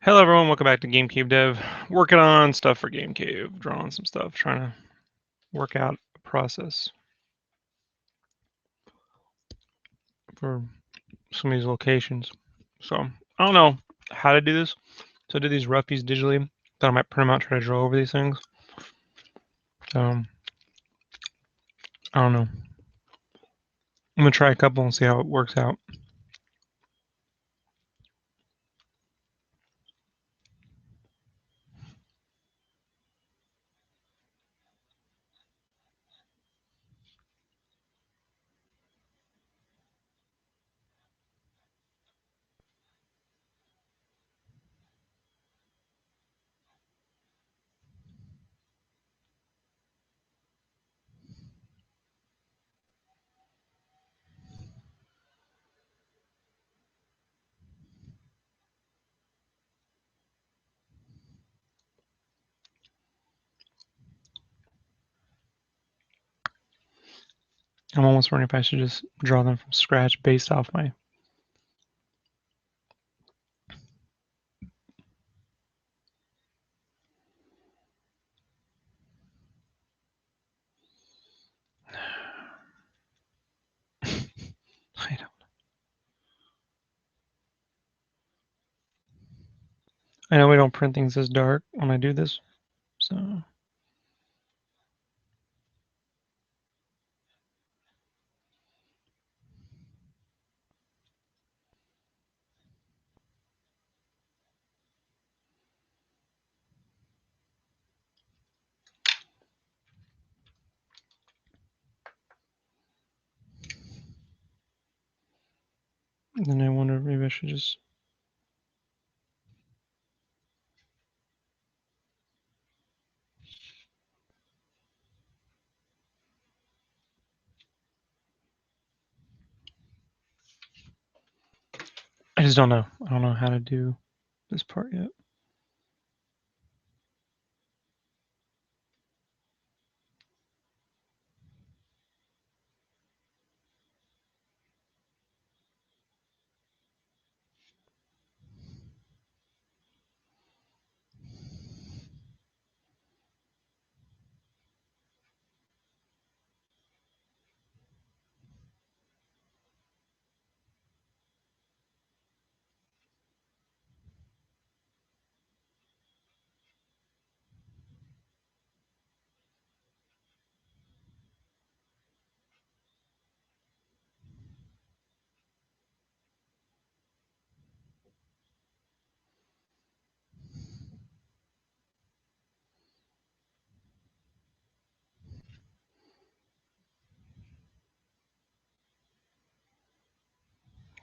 Hello everyone, welcome back to GameCube Dev. Working on stuff for GameCube, drawing some stuff, trying to work out a process for some of these locations. So I don't know how to do this. So I did these roughies digitally. Thought I might print them out, try to draw over these things. I don't know. I'm gonna try a couple and see how it works out. I'm almost wondering if I should just draw them from scratch based off my. I don't. I know we don't print things this dark when I do this, so. Then I wonder if maybe I should just. I just don't know. I don't know how to do this part yet.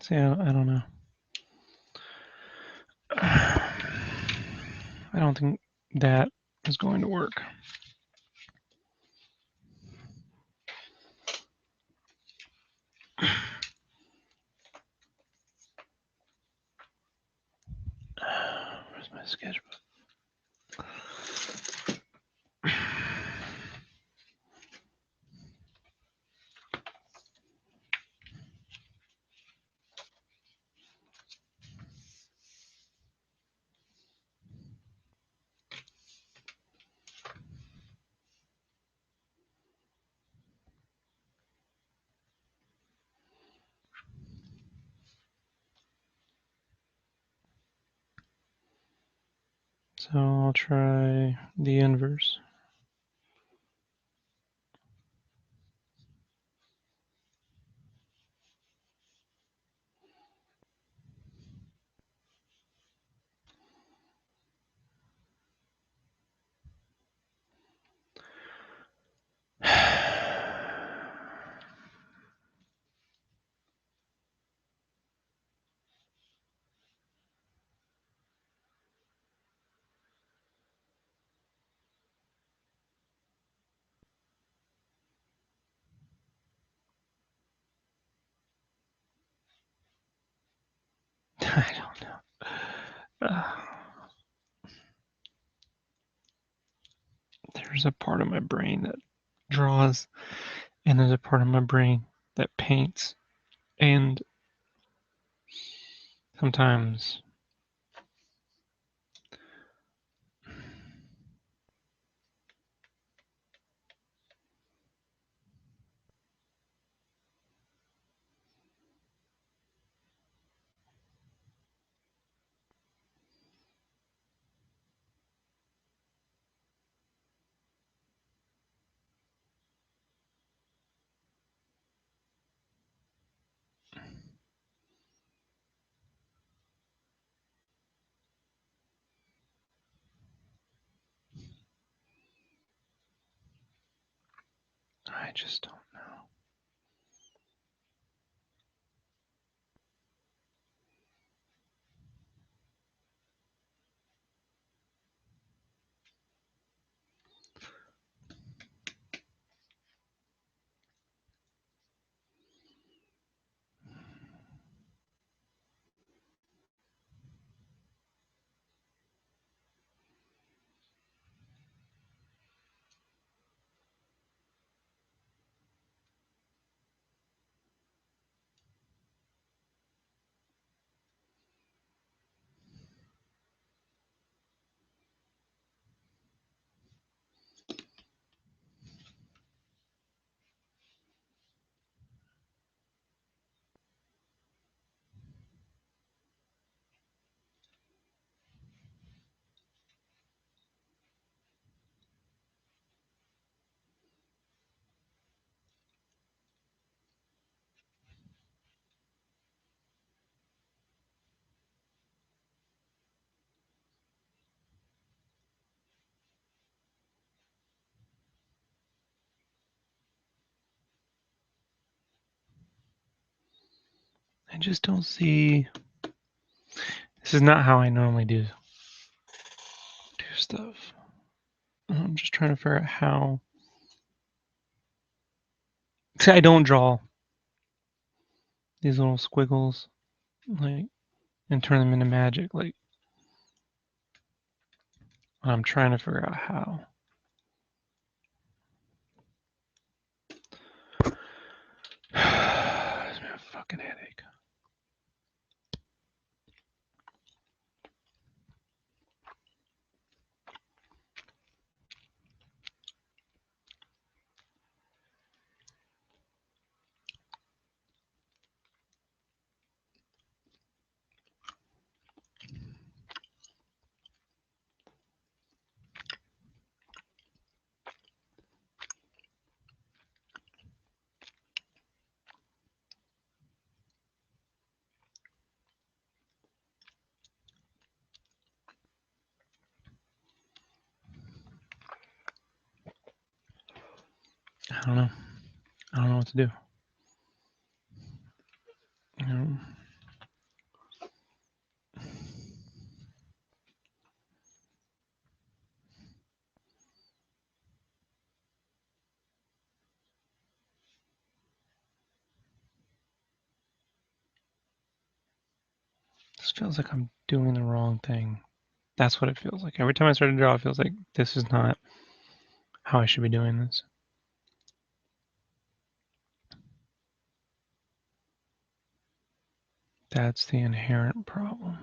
See, I don't know. I don't think that is going to work. Where's my sketchbook? So I'll try the inverse. I don't know. There's a part of my brain that draws, and there's a part of my brain that paints. And sometimes just don't know. I just don't see. This is not how I normally do stuff. I'm just trying to figure out how. See, I don't draw these little squiggles, like, and turn them into magic. Like, I'm trying to figure out how. It's a fucking headache. I don't know. I don't know what to do. This feels like I'm doing the wrong thing. That's what it feels like. Every time I start to draw, it feels like this is not how I should be doing this. That's the inherent problem.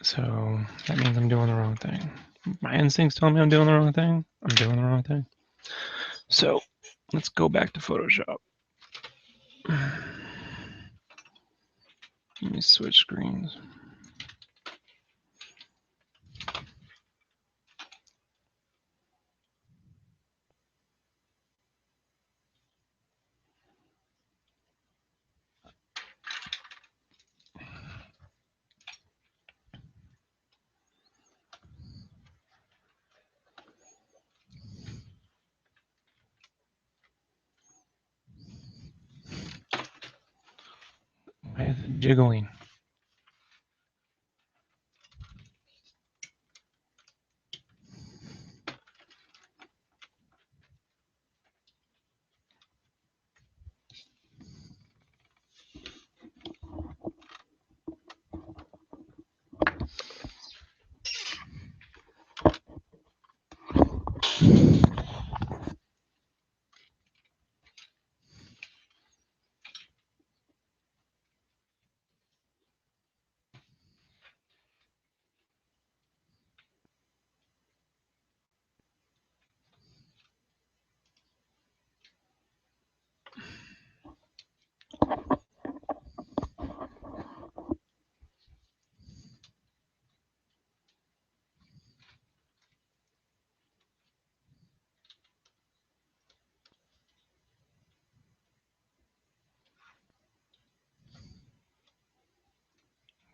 So that means I'm doing the wrong thing. My instincts tell me I'm doing the wrong thing. I'm doing the wrong thing. So let's go back to Photoshop. Let me switch screens. Why is it jiggling?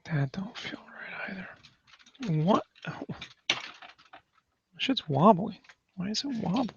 That don't feel right either. What Oh, shit's wobbly. Why is it wobbly?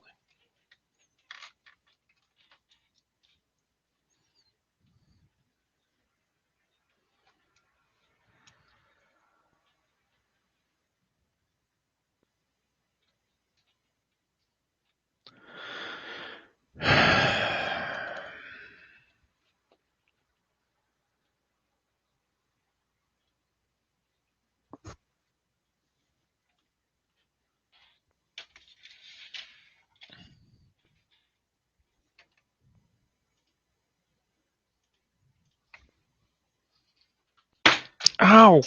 Ow!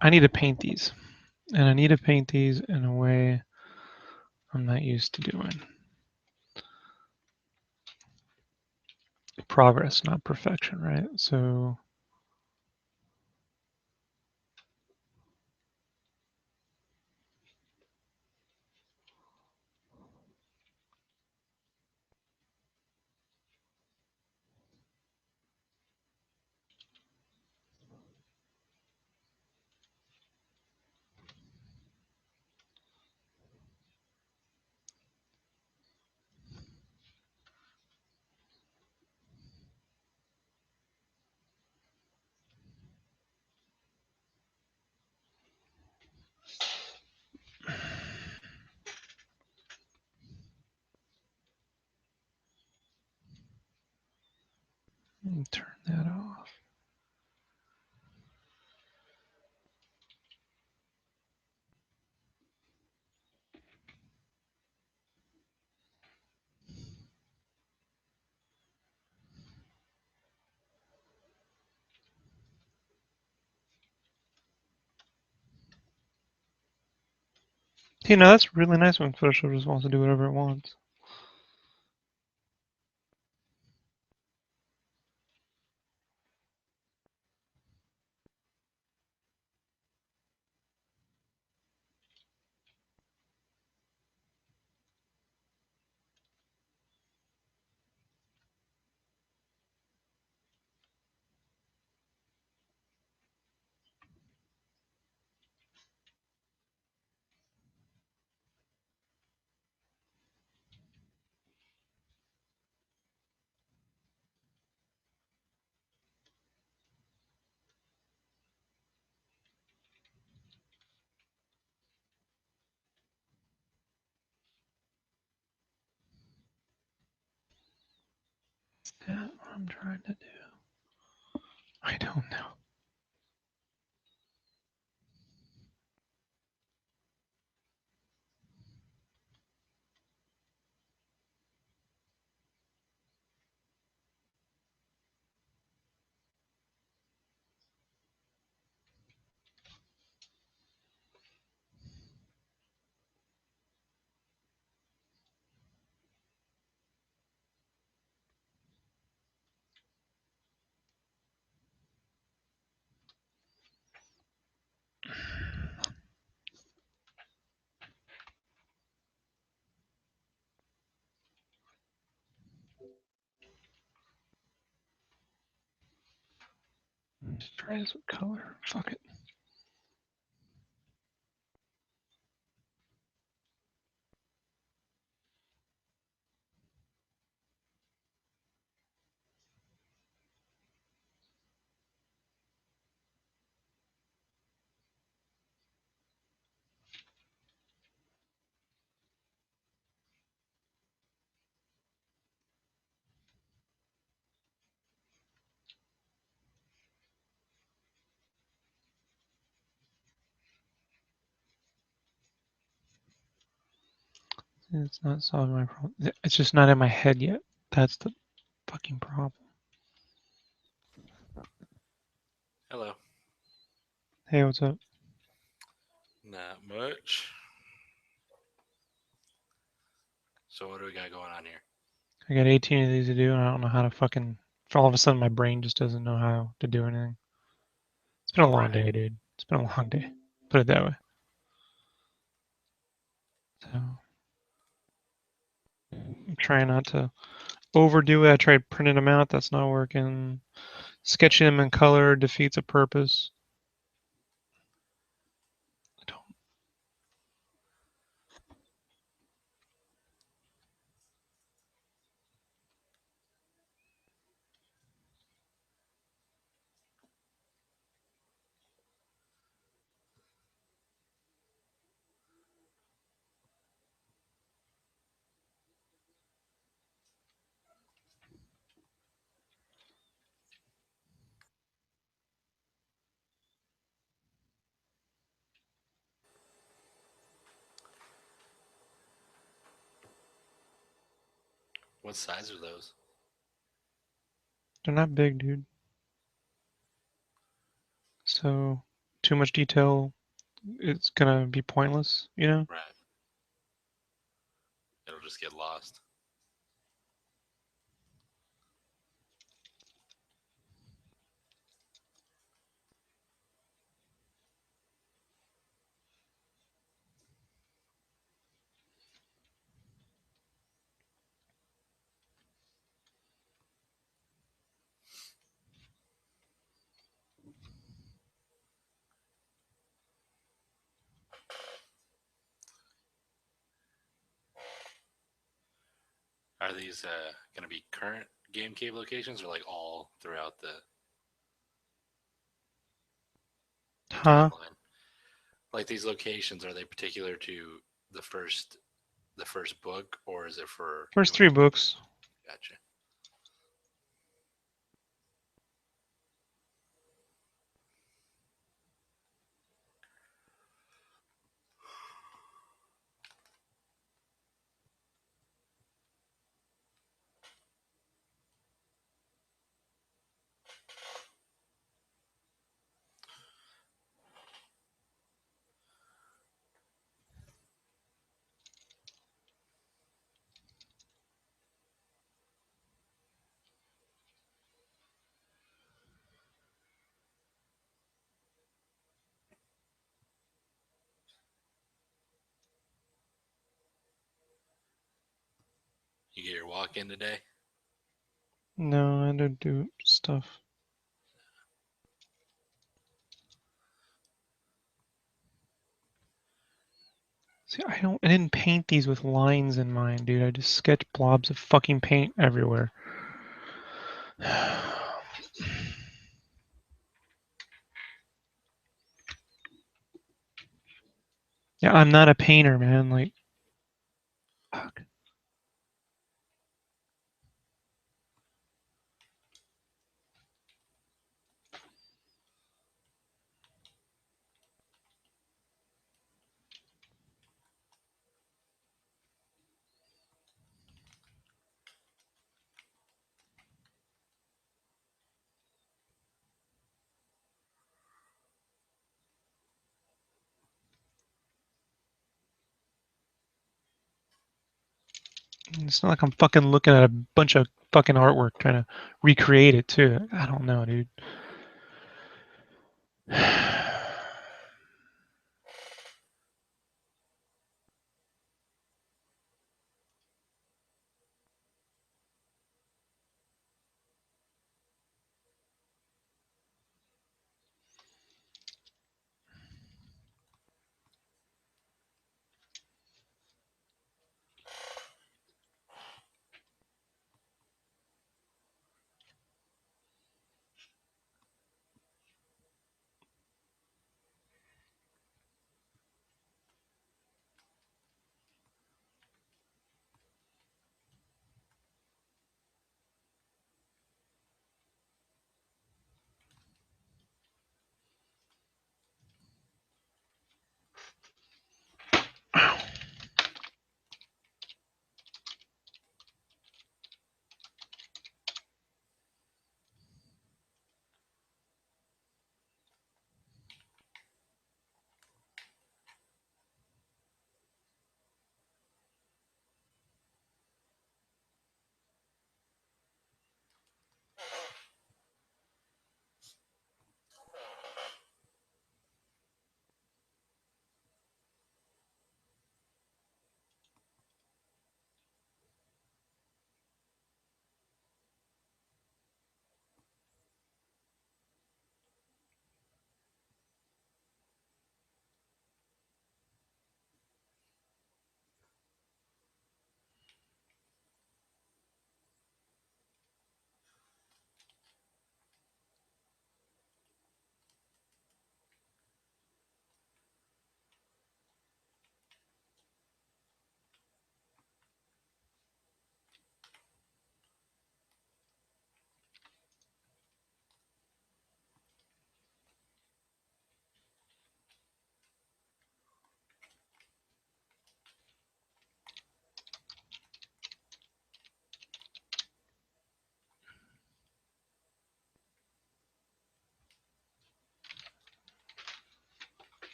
I need to paint these. And I need to paint these in a way I'm not used to doing. Progress, not perfection, right? So turn that off. You know, that's really nice when Photoshop just wants to do whatever it wants. Is that what I'm trying to do? I don't know. Just try this with color. Fuck it. It's not solving my problem. It's just not in my head yet. That's the fucking problem. Hello. Hey, what's up? Not much. So what do we got going on here? I got 18 of these to do, and I don't know how to fucking. All of a sudden, my brain just doesn't know how to do anything. It's been a long Right. day, dude. It's been a long day. Put it that way. So I'm trying not to overdo it. I tried printing them out. That's not working. Sketching them in color defeats a purpose. I don't. What size are those? They're not big, dude. So too much detail, it's gonna be pointless, you know? Right. It'll just get lost. Are these going to be current game cave locations or like all throughout the Huh? timeline? Like these locations, are they particular to the first book, or is it for First three books. Gotcha. You get your walk in today? No, I don't do stuff. See, I didn't paint these with lines in mind, dude. I just sketched blobs of fucking paint everywhere. Yeah, I'm not a painter, man. Like, fuck. It's not like I'm fucking looking at a bunch of fucking artwork trying to recreate it too. I don't know, dude.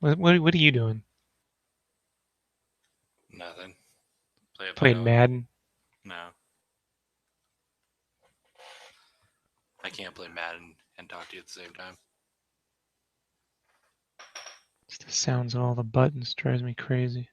What are you doing? Nothing. Play up the Playing dog. Madden? No. I can't play Madden and talk to you at the same time. Just the sounds of all the buttons drives me crazy.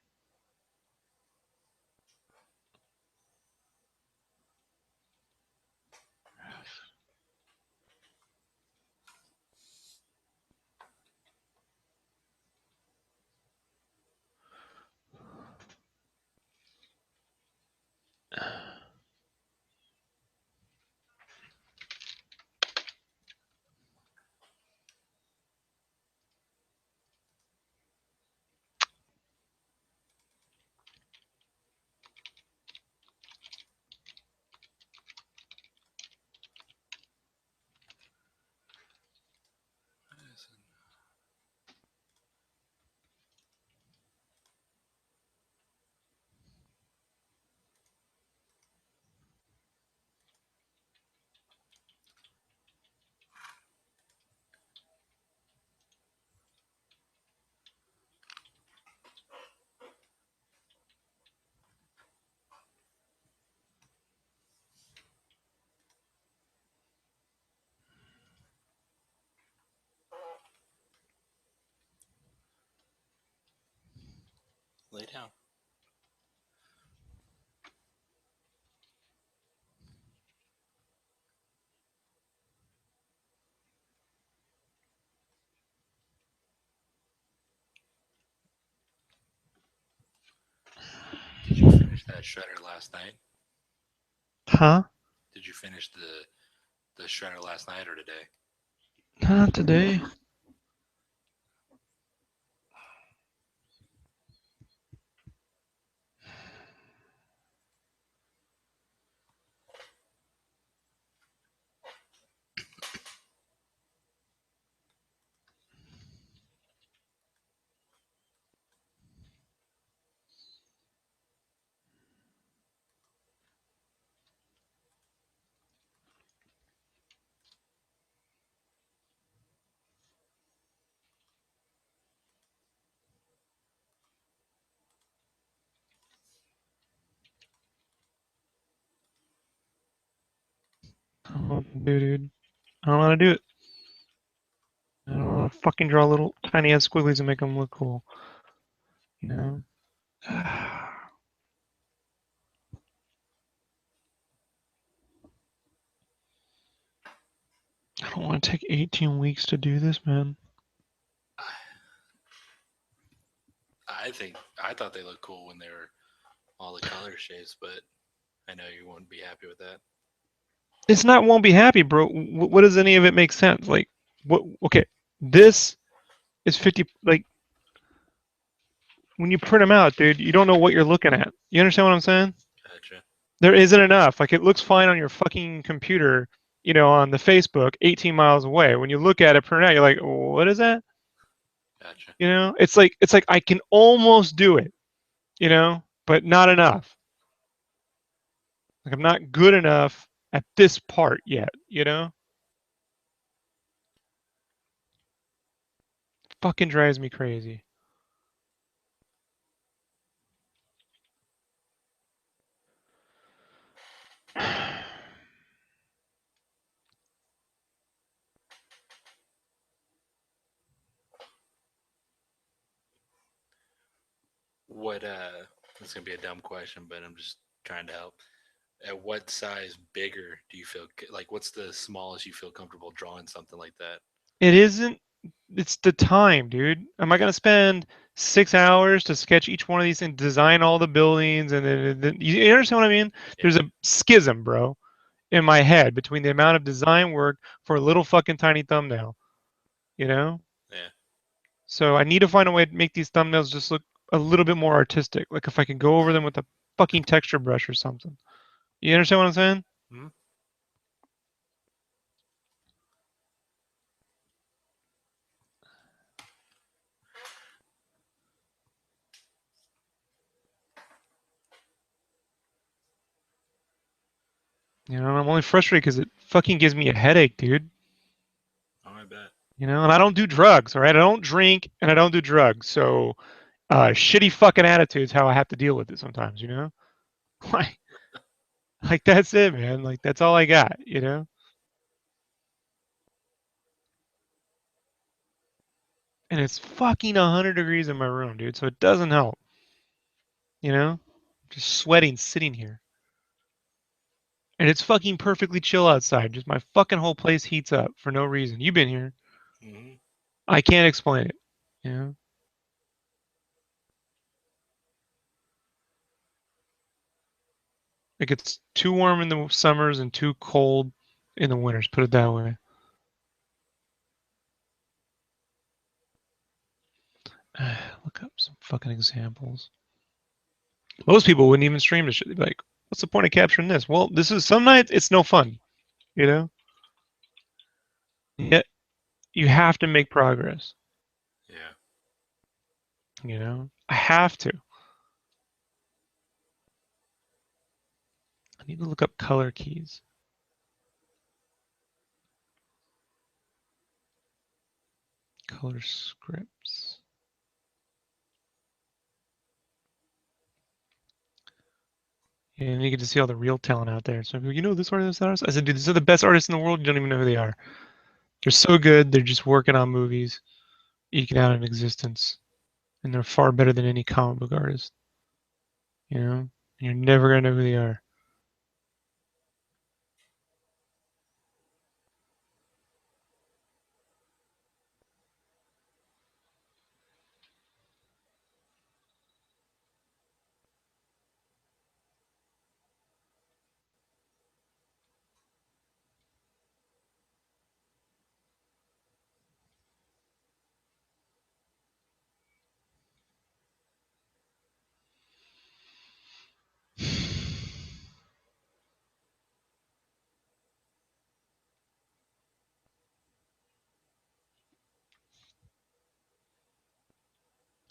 Lay down. Did you finish that shredder last night? Huh? Did you finish the shredder last night or today? Not today. I don't know what to do, dude. I don't know how to do it. I don't know how to fucking draw little tiny ass squigglies and make them look cool. You know? I don't want to take 18 weeks to do this, man. I thought they looked cool when they were all the color shapes, but I know you wouldn't be happy with that. It's not won't be happy, bro. What does any of it make sense? Like, what? Okay, this is 50. Like, when you print them out, dude, you don't know what you're looking at. You understand what I'm saying? Gotcha. There isn't enough. Like, it looks fine on your fucking computer, on the Facebook 18 miles away. When you look at it print out, you're like, what is that? Gotcha. It's like I can almost do it, but not enough. Like, I'm not good enough at this part yet. Fucking drives me crazy. What this is gonna be a dumb question, but I'm just trying to help. At what size bigger do you feel like? What's the smallest you feel comfortable drawing something like that? It isn't. It's the time, dude. Am I gonna spend 6 hours to sketch each one of these and design all the buildings and then you understand what I mean? Yeah. There's a schism, bro, in my head between the amount of design work for a little fucking tiny thumbnail, you know? Yeah. So I need to find a way to make these thumbnails just look a little bit more artistic. Like if I can go over them with a fucking texture brush or something. You understand what I'm saying? Hmm? I'm only frustrated because it fucking gives me a headache, dude. Oh, I bet. You know, and I don't do drugs, all right? I don't drink and I don't do drugs. So, shitty fucking attitude's how I have to deal with it sometimes, you know? Like, like that's it, man. Like that's all I got, you know? And it's fucking 100 degrees in my room, dude. So it doesn't help, you know? Just sweating sitting here. And it's fucking perfectly chill outside. Just my fucking whole place heats up for no reason. You've been here. Hmm. I can't explain it, you know? It gets too warm in the summers and too cold in the winters, put it that way. Look up some fucking examples. Most people wouldn't even stream this shit. They'd be like, what's the point of capturing this? Well, this is some nights it's no fun, you know? Yet you have to make progress, Yeah. you know? I have to. I need to look up color keys. Color scripts. Yeah, and you get to see all the real talent out there. So, you know, this artist, that artist. I said, dude, these are the best artists in the world. You don't even know who they are. They're so good. They're just working on movies, eking out an existence, and they're far better than any comic book artist. You know, and you're never gonna know who they are.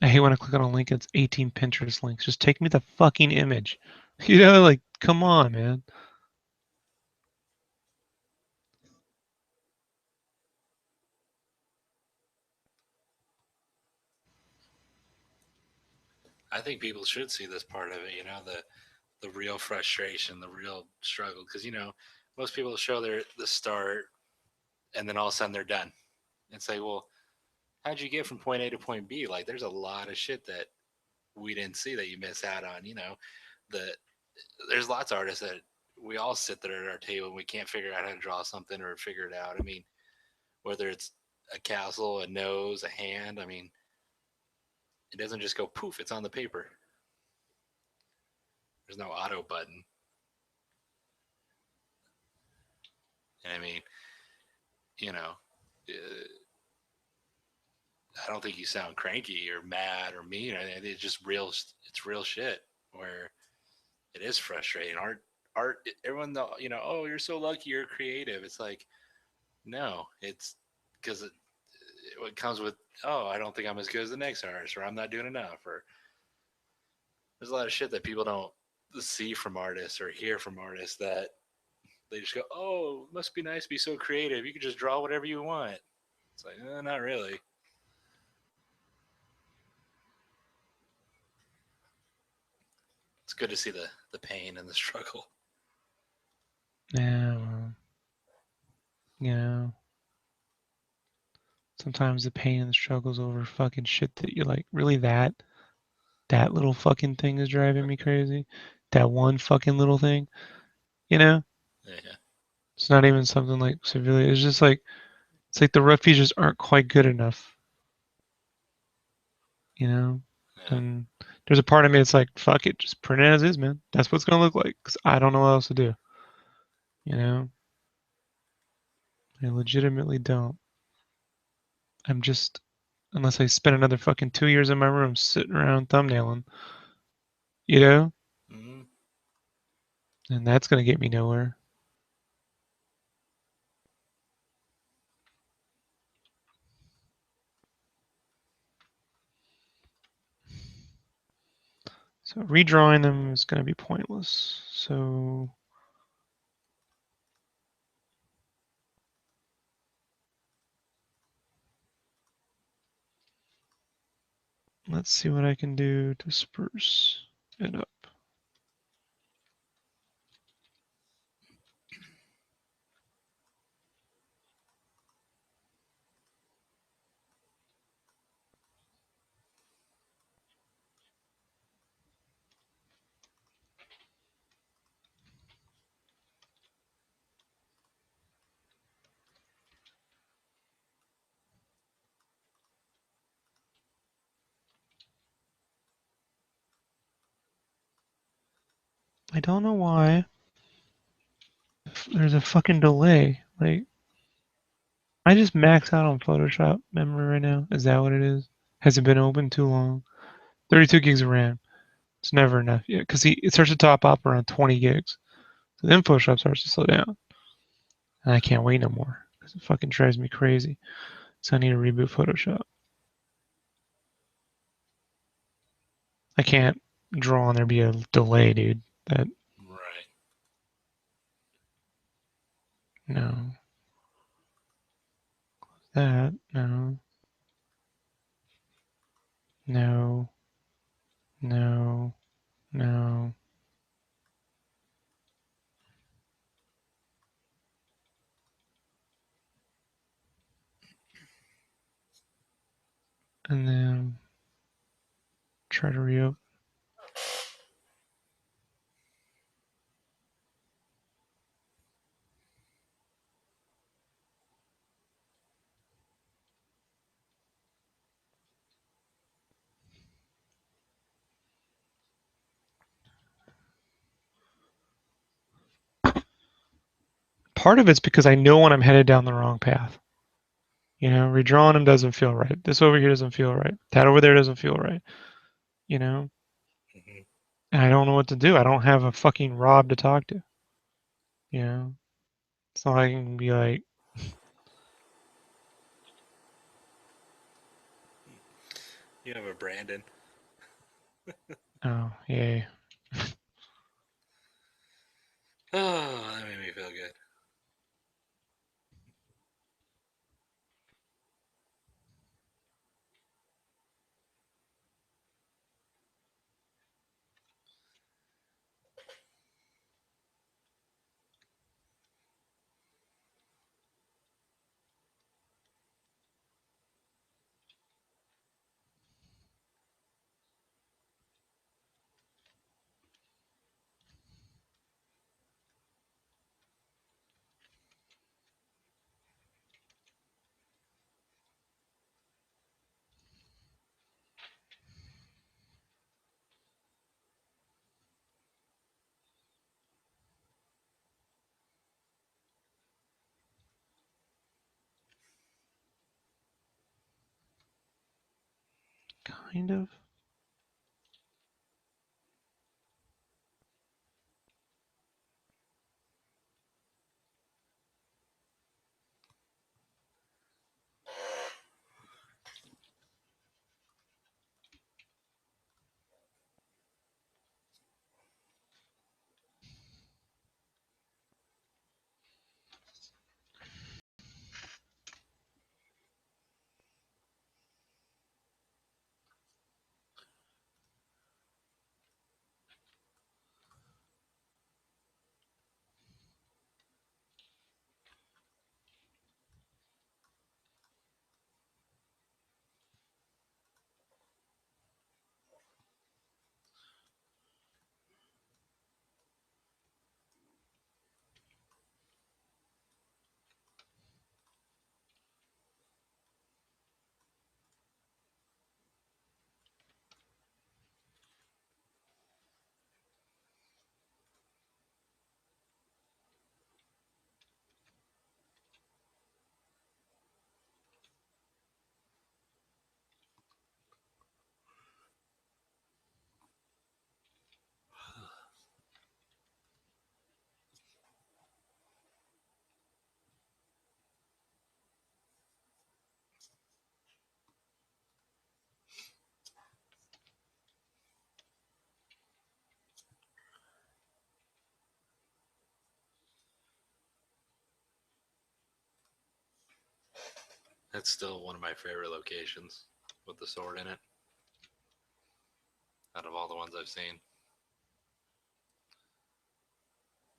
I hate when I click on a link. It's 18 Pinterest links. Just take me the fucking image. You know, like, come on, man. I think people should see this part of it. You know, the real frustration, the real struggle, because most people show the start, and then all of a sudden they're done. And say, well, how'd you get from point A to point B? Like, there's a lot of shit that we didn't see that you miss out on. The there's lots of artists that we all sit there at our table and we can't figure out how to draw something or figure it out. I mean, whether it's a castle, a nose, a hand. I mean, it doesn't just go poof. It's on the paper. There's no auto button. And I mean, you know, I don't think you sound cranky or mad or mean. It's just real. It's real shit. Where it is frustrating. Art. Everyone, oh, you're so lucky. You're creative. It's like, no, it's because it comes with, oh, I don't think I'm as good as the next artist, or I'm not doing enough, or there's a lot of shit that people don't see from artists or hear from artists that they just go, oh, it must be nice to be so creative. You can just draw whatever you want. It's like, not really. It's good to see the pain and the struggle. Yeah, well, you know, sometimes the pain and the struggles over fucking shit that you're like, really that little fucking thing is driving me crazy. That one fucking little thing, you know? Yeah, It's not even something like severely. It's just like it's like the roughies just aren't quite good enough, you know? yeah. And there's a part of me that's like, fuck it, just print it as is, man. That's what it's gonna look like. Cause I don't know what else to do, you know? I legitimately don't. I'm just unless I spend another fucking 2 years in my room sitting around thumbnailing, you know? Mm-hmm. And that's gonna get me nowhere. So redrawing them is gonna be pointless. So Let's see what I can do to spruce it up. I don't know why there's a fucking delay. Like, I just max out on Photoshop memory right now. Is that what it is? Has it been open too long? 32 gigs of RAM. It's never enough. Yeah, because it starts to top up around 20 gigs. So then Photoshop starts to slow down. And I can't wait no more. Because it fucking drives me crazy. So I need to reboot Photoshop. I can't draw and there be a delay, dude. That, Right. no. That, no. No. No. No. And then try to reopen. Part of it's because I know when I'm headed down the wrong path. You know, redrawing them doesn't feel right. This over here doesn't feel right. That over there doesn't feel right. You know, Mm-hmm. and I don't know what to do. I don't have a fucking Rob to talk to. You know, it's not like I can be like, You have a Brandon. oh, yay. Oh, that made me feel good. Kind of. That's still one of my favorite locations with the sword in it. out of all the ones I've seen.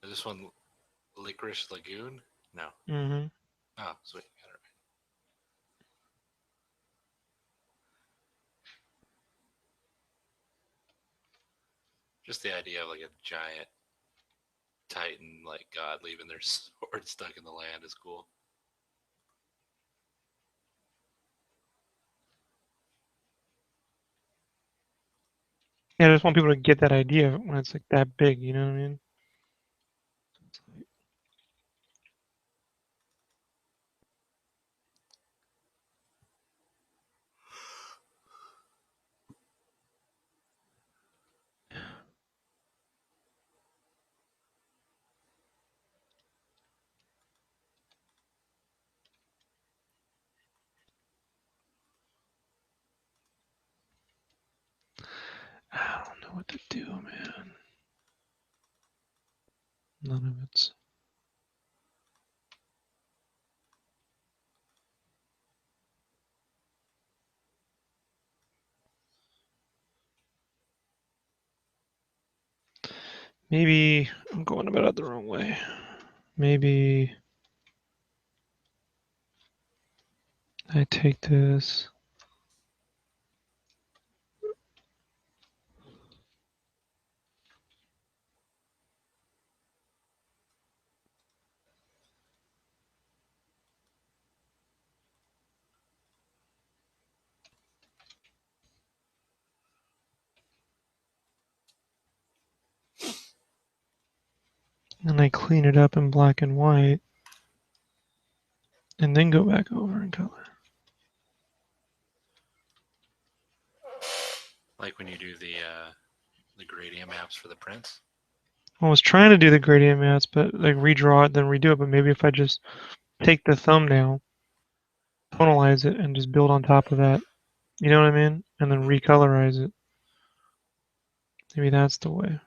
Is this one Licorice Lagoon? No. Mm-hmm. Oh, sweet. Got it right. Just the idea of like a giant Titan, like God, leaving their sword stuck in the land is cool. Yeah, I just want people to get that idea when it's like that big, you know what I mean? I don't know what to do, man. None of it's. Maybe I'm going about it the wrong way. Maybe I take this. And I clean it up in black and white. And then go back over in color. Like when you do the gradient maps for the prints. I was trying to do the gradient maps, but like redraw it, then redo it. But maybe if I just take the thumbnail, tonalize it, and just build on top of that, you know what I mean? And then recolorize it. Maybe that's the way.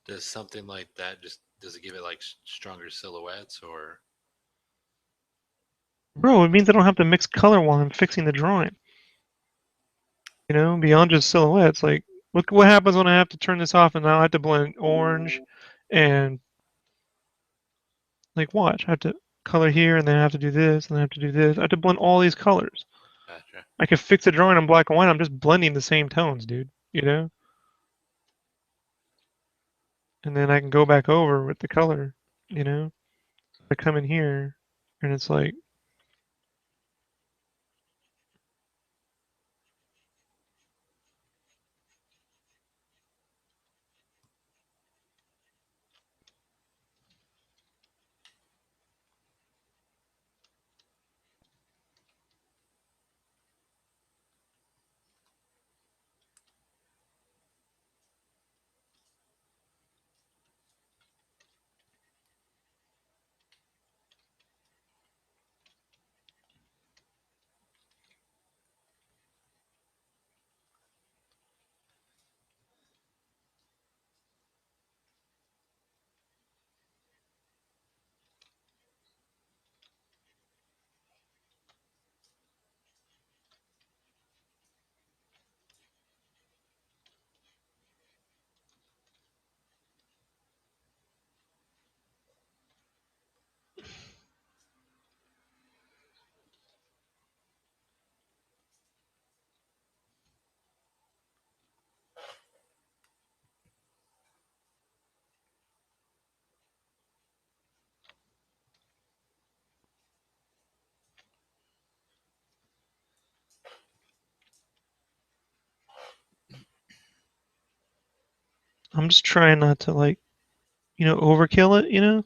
Does something like that does it give it like stronger silhouettes or? Bro, it means I don't have to mix color while I'm fixing the drawing. You know, beyond just silhouettes. Like, look what happens when I have to turn this off and now I have to blend orange and like watch. I have to color here and then I have to do this and then I have to do this. I have to blend all these colors. Gotcha. I can fix a drawing in black and white. I'm just blending the same tones, dude. You know? And then I can go back over with the color, you know? I come in here and it's like, I'm just trying not to like, overkill it,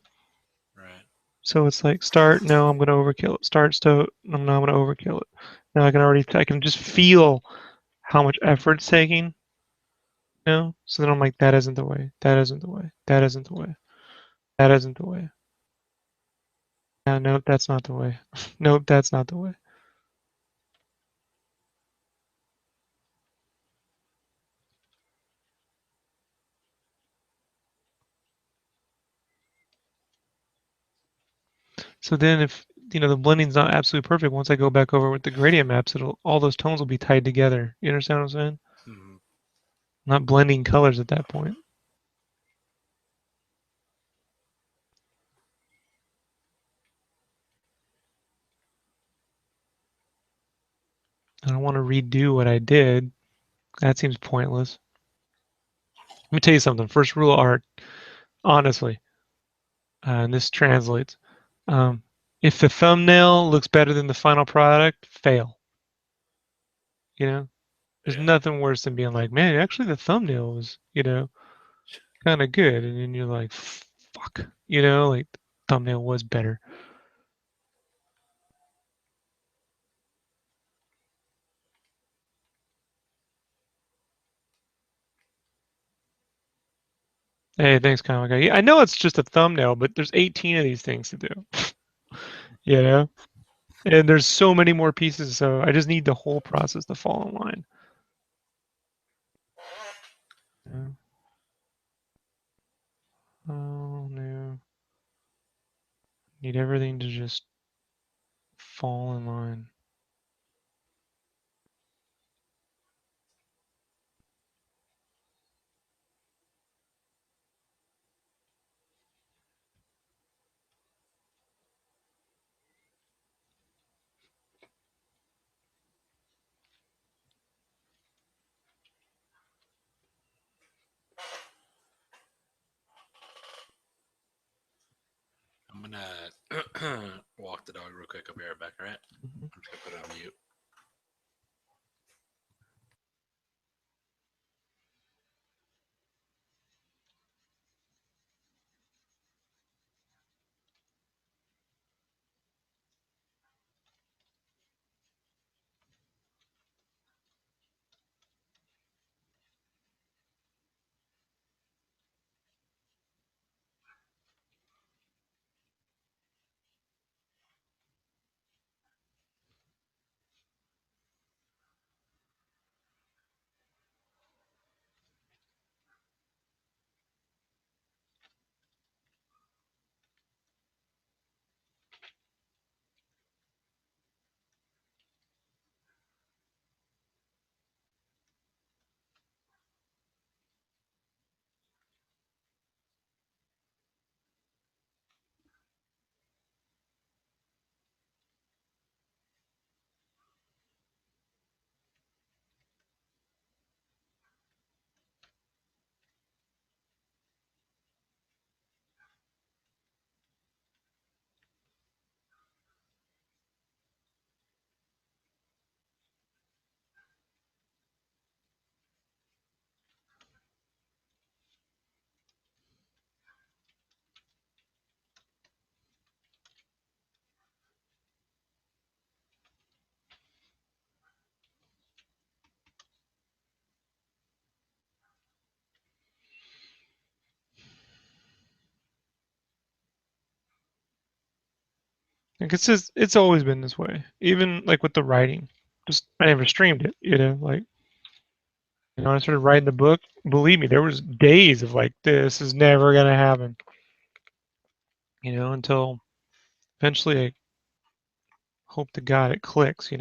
Right. So it's like start, no, I'm gonna overkill it. Start, no, I'm gonna overkill it. Now I can just feel how much effort it's taking, So then I'm like, that isn't the way. That isn't the way. That isn't the way. That isn't the way. Yeah, nope, that's not the way. Nope, that's not the way. So then if the blending's not absolutely perfect, once I go back over with the gradient maps, all those tones will be tied together. You understand what I'm saying? Hmm. I'm not blending colors at that point. I don't want to redo what I did. That seems pointless. Let me tell you something. First rule of art, honestly, and this translates. Um, if the thumbnail looks better than the final product, fail. You know, there's Yeah. nothing worse than being like, man, actually the thumbnail was, kind of good, and then you're like, fuck, like the thumbnail was better. Hey, thanks, comic guy. Yeah, I know it's just a thumbnail, but there's 18 of these things to do. you know, and there's so many more pieces, so I just need the whole process to fall in line. Yeah. Oh no, need everything to just fall in line. I'm gonna walk the dog real quick. I'll be right back. All right. Mhm. I'm just gonna put it on mute. Like it's always been this way. Even like with the writing. Just I never streamed it, like I started writing the book. Believe me, there was days of like this is never gonna happen. Until eventually I hope to God it clicks.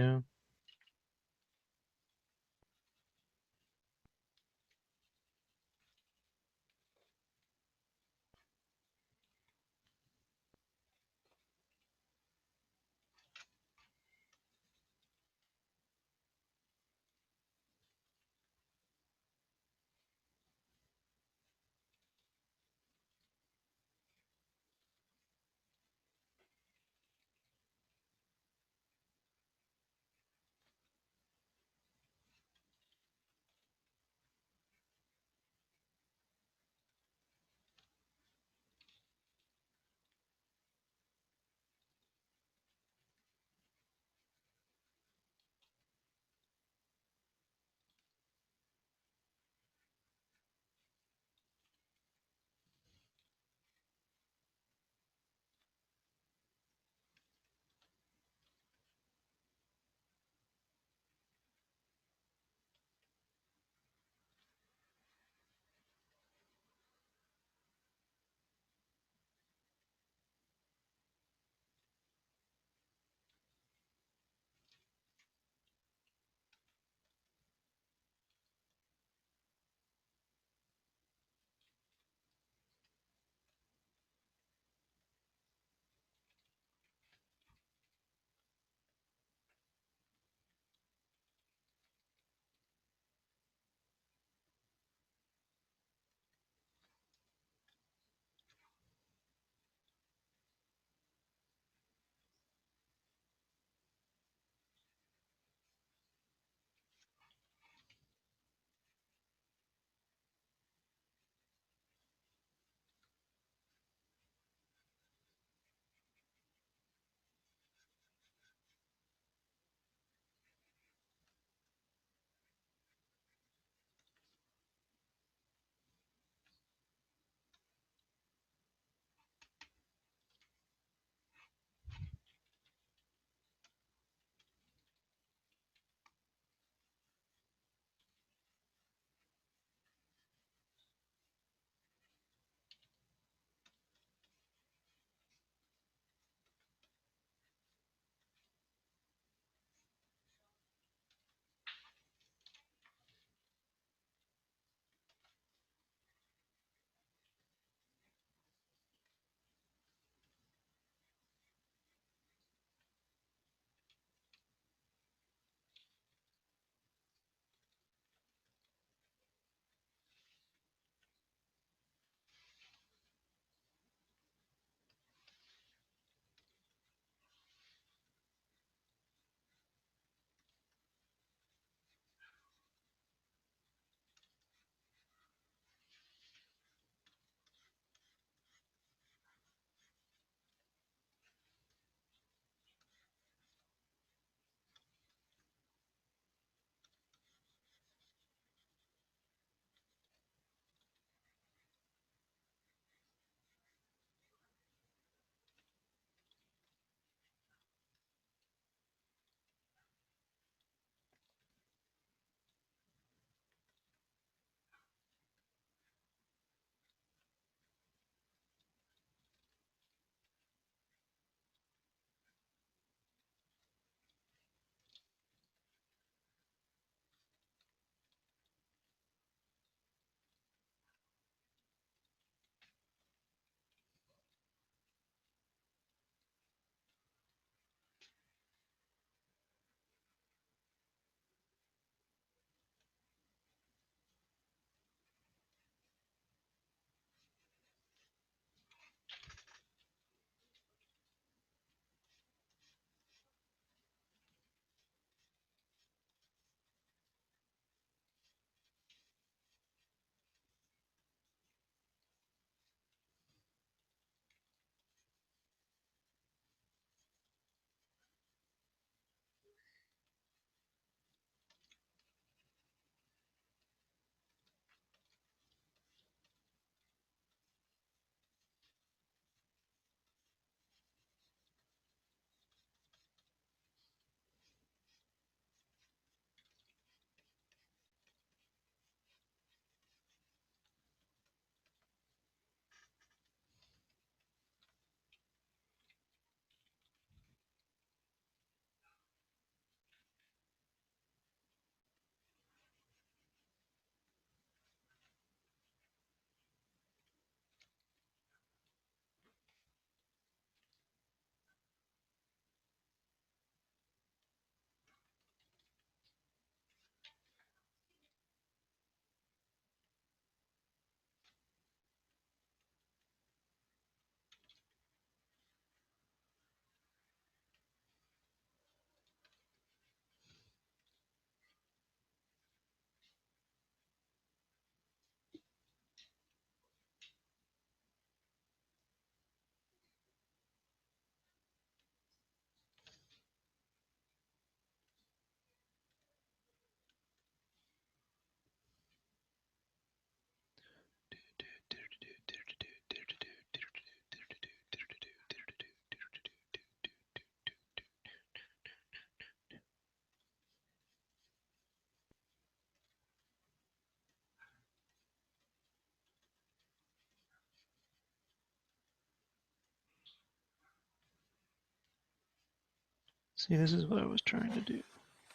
See, this is what I was trying to do.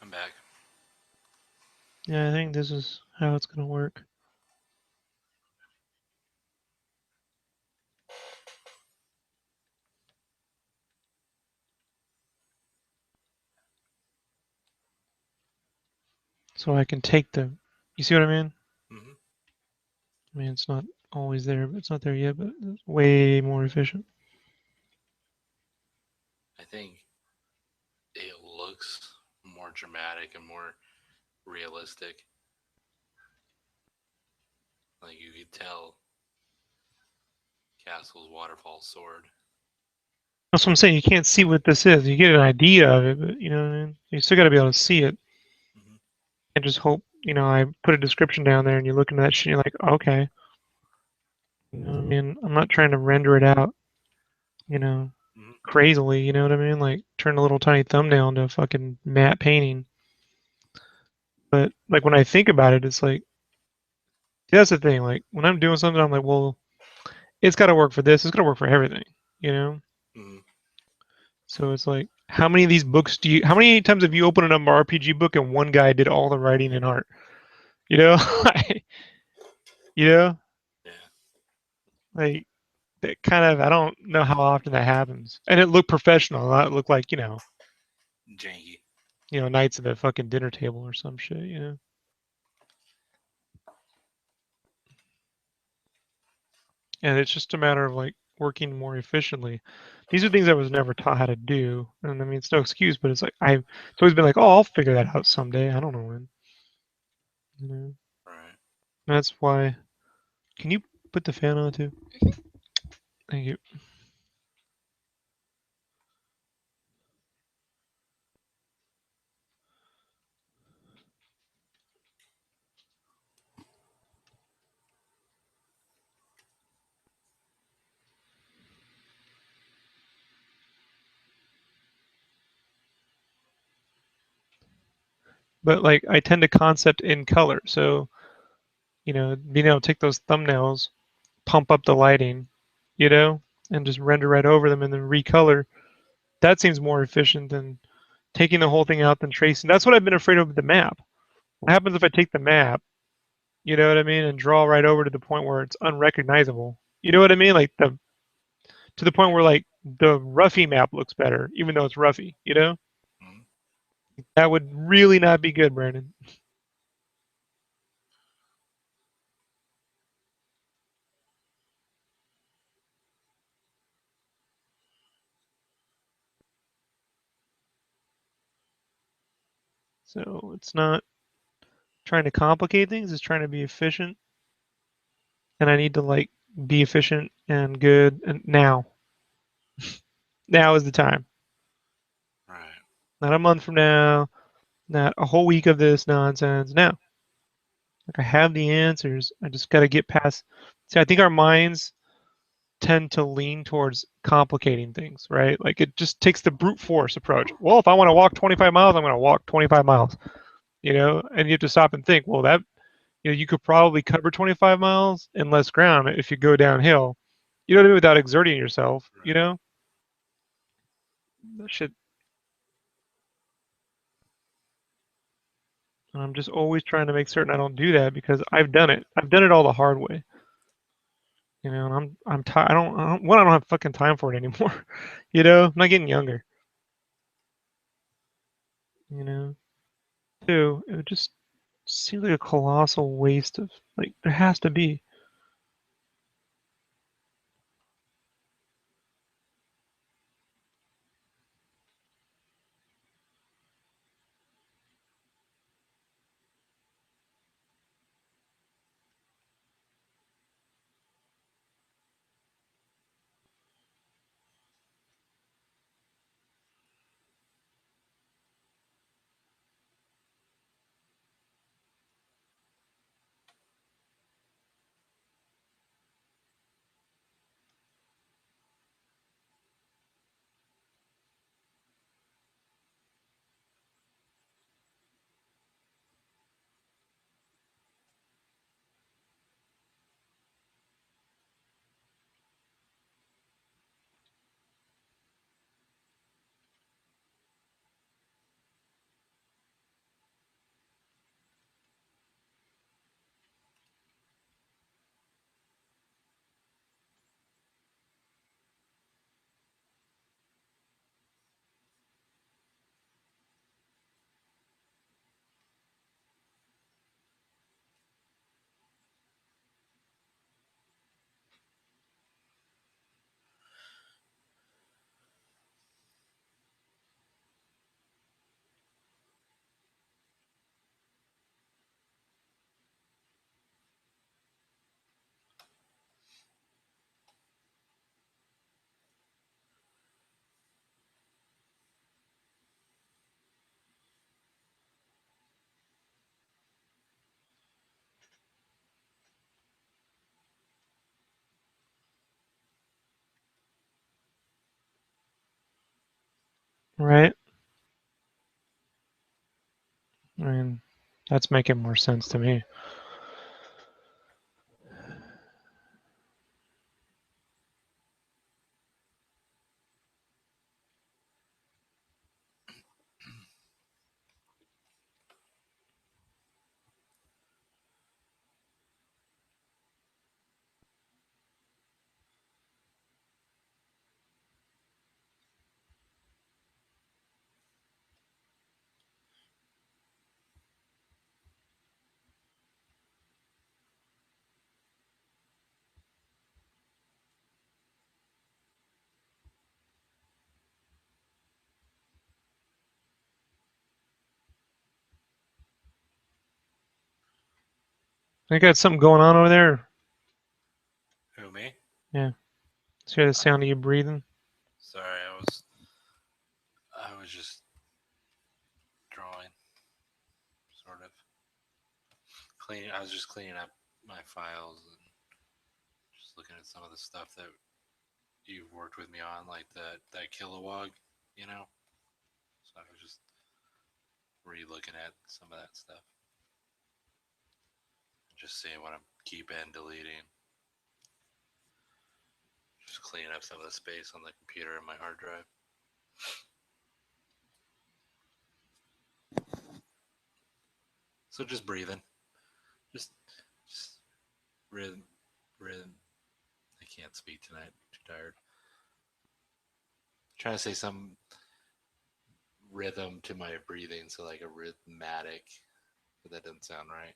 I'm back. Yeah, I think this is how it's gonna work. So I can take the, you see what I mean? Hmm. I mean, it's not always there, but it's not there yet, but it's way more efficient. I think it looks more dramatic and more realistic. Like you could tell Castle's waterfall sword. That's what I'm saying. You can't see what this is. You get an idea of it, but you know what I mean? You still got to be able to see it Hmm. and just hope, I put a description down there and you look into that shit and you're like, okay. You know what I mean? I'm not trying to render it out, you know, Hmm. crazily, you know what I mean? Like turn a little tiny thumbnail into a fucking matte painting. But like when I think about it, it's like, that's the thing. Like when I'm doing something, I'm like, well, it's got to work for this. It's got to work for everything, you know? Hmm. So it's like, how many of these books how many times have you opened an RPG book and one guy did all the writing and art? You know? you know? Yeah. Like, that kind of, I don't know how often that happens. And it looked professional. Not look like, Janky. knights at a fucking dinner table or some shit. And it's just a matter of like working more efficiently. These are things I was never taught how to do. And I mean, it's no excuse, but it's like, it's always been like, oh, I'll figure that out someday. I don't know when. You know? Right. That's why. Can you put the fan on too? Thank you. But like, I tend to concept in color. So, being able to take those thumbnails, pump up the lighting, and just render right over them and then recolor. That seems more efficient than taking the whole thing out than tracing. That's what I've been afraid of with the map. What happens if I take the map, you know what I mean, and draw right over to the point where it's unrecognizable? You know what I mean? Like to the point where like the roughy map looks better, even though it's roughy, you know? Hmm. That would really not be good, Brandon. So it's not trying to complicate things, it's trying to be efficient. And I need to like be efficient and good and now. Now is the time. Right. Not a month from now, not a whole week of this nonsense. Now. Like I have the answers. I just got to get past. See, I think our minds tend to lean towards complicating things, right? Like it just takes the brute force approach. Well, if I want to walk 25 miles, I'm going to walk 25 miles, and you have to stop and think, well, you could probably cover 25 miles in less ground if you go downhill, you know what I mean, without exerting yourself, Right. that shit. And I'm just always trying to make certain I don't do that because I've done it. I've done it all the hard way. And I'm tired. I don't have fucking time for it anymore. I'm not getting younger. You know. Two, it would just seems like a colossal waste of like there has to be. Right. I mean, that's making more sense to me. I got something going on over there. Who, me? Yeah. Let's hear the sound of you breathing. Sorry, I was just drawing, sort of cleaning. I was just cleaning up my files and just looking at some of the stuff that you've worked with me on, like that Kilowog, you know. So I was just re-looking at some of that stuff, just seeing what I'm keeping, deleting, just cleaning up some of the space on the computer and my hard drive. So just breathing, just rhythm, rhythm. I can't speak tonight. Too tired. Trying to say some rhythm to my breathing, so like a rhythmatic, but that doesn't sound right.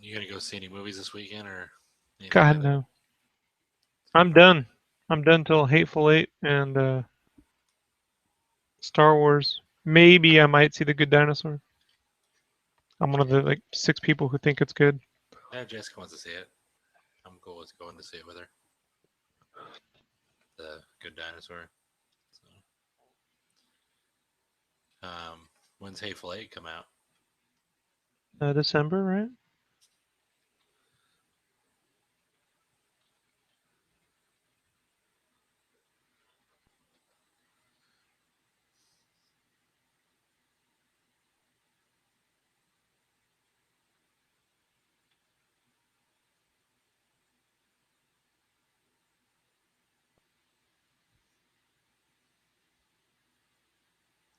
You gonna go see any movies this weekend or anything God like that? no. I'm done. I'm done till Hateful Eight and Star Wars. Maybe I might see The Good Dinosaur. I'm one of the like 6 people who think it's good. Yeah, Jessica wants to see it. I'm cool with going to see it with her. The Good Dinosaur. So, when's Hateful Eight come out? December, right?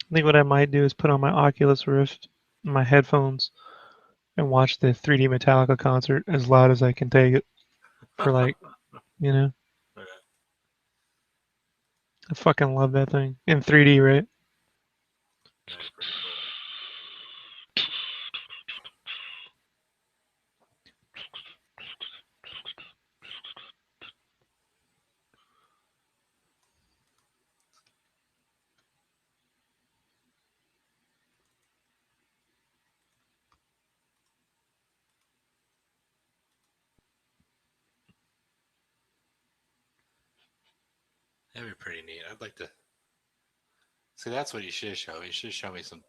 I think what I might do is put on my Oculus Rift, my headphones, and watch the 3D Metallica concert as loud as I can take it for like, you know, Okay. I fucking love that thing in 3D, right? That'd be pretty cool. That'd be pretty neat. I'd like to see. That's what you should show. You should show me some,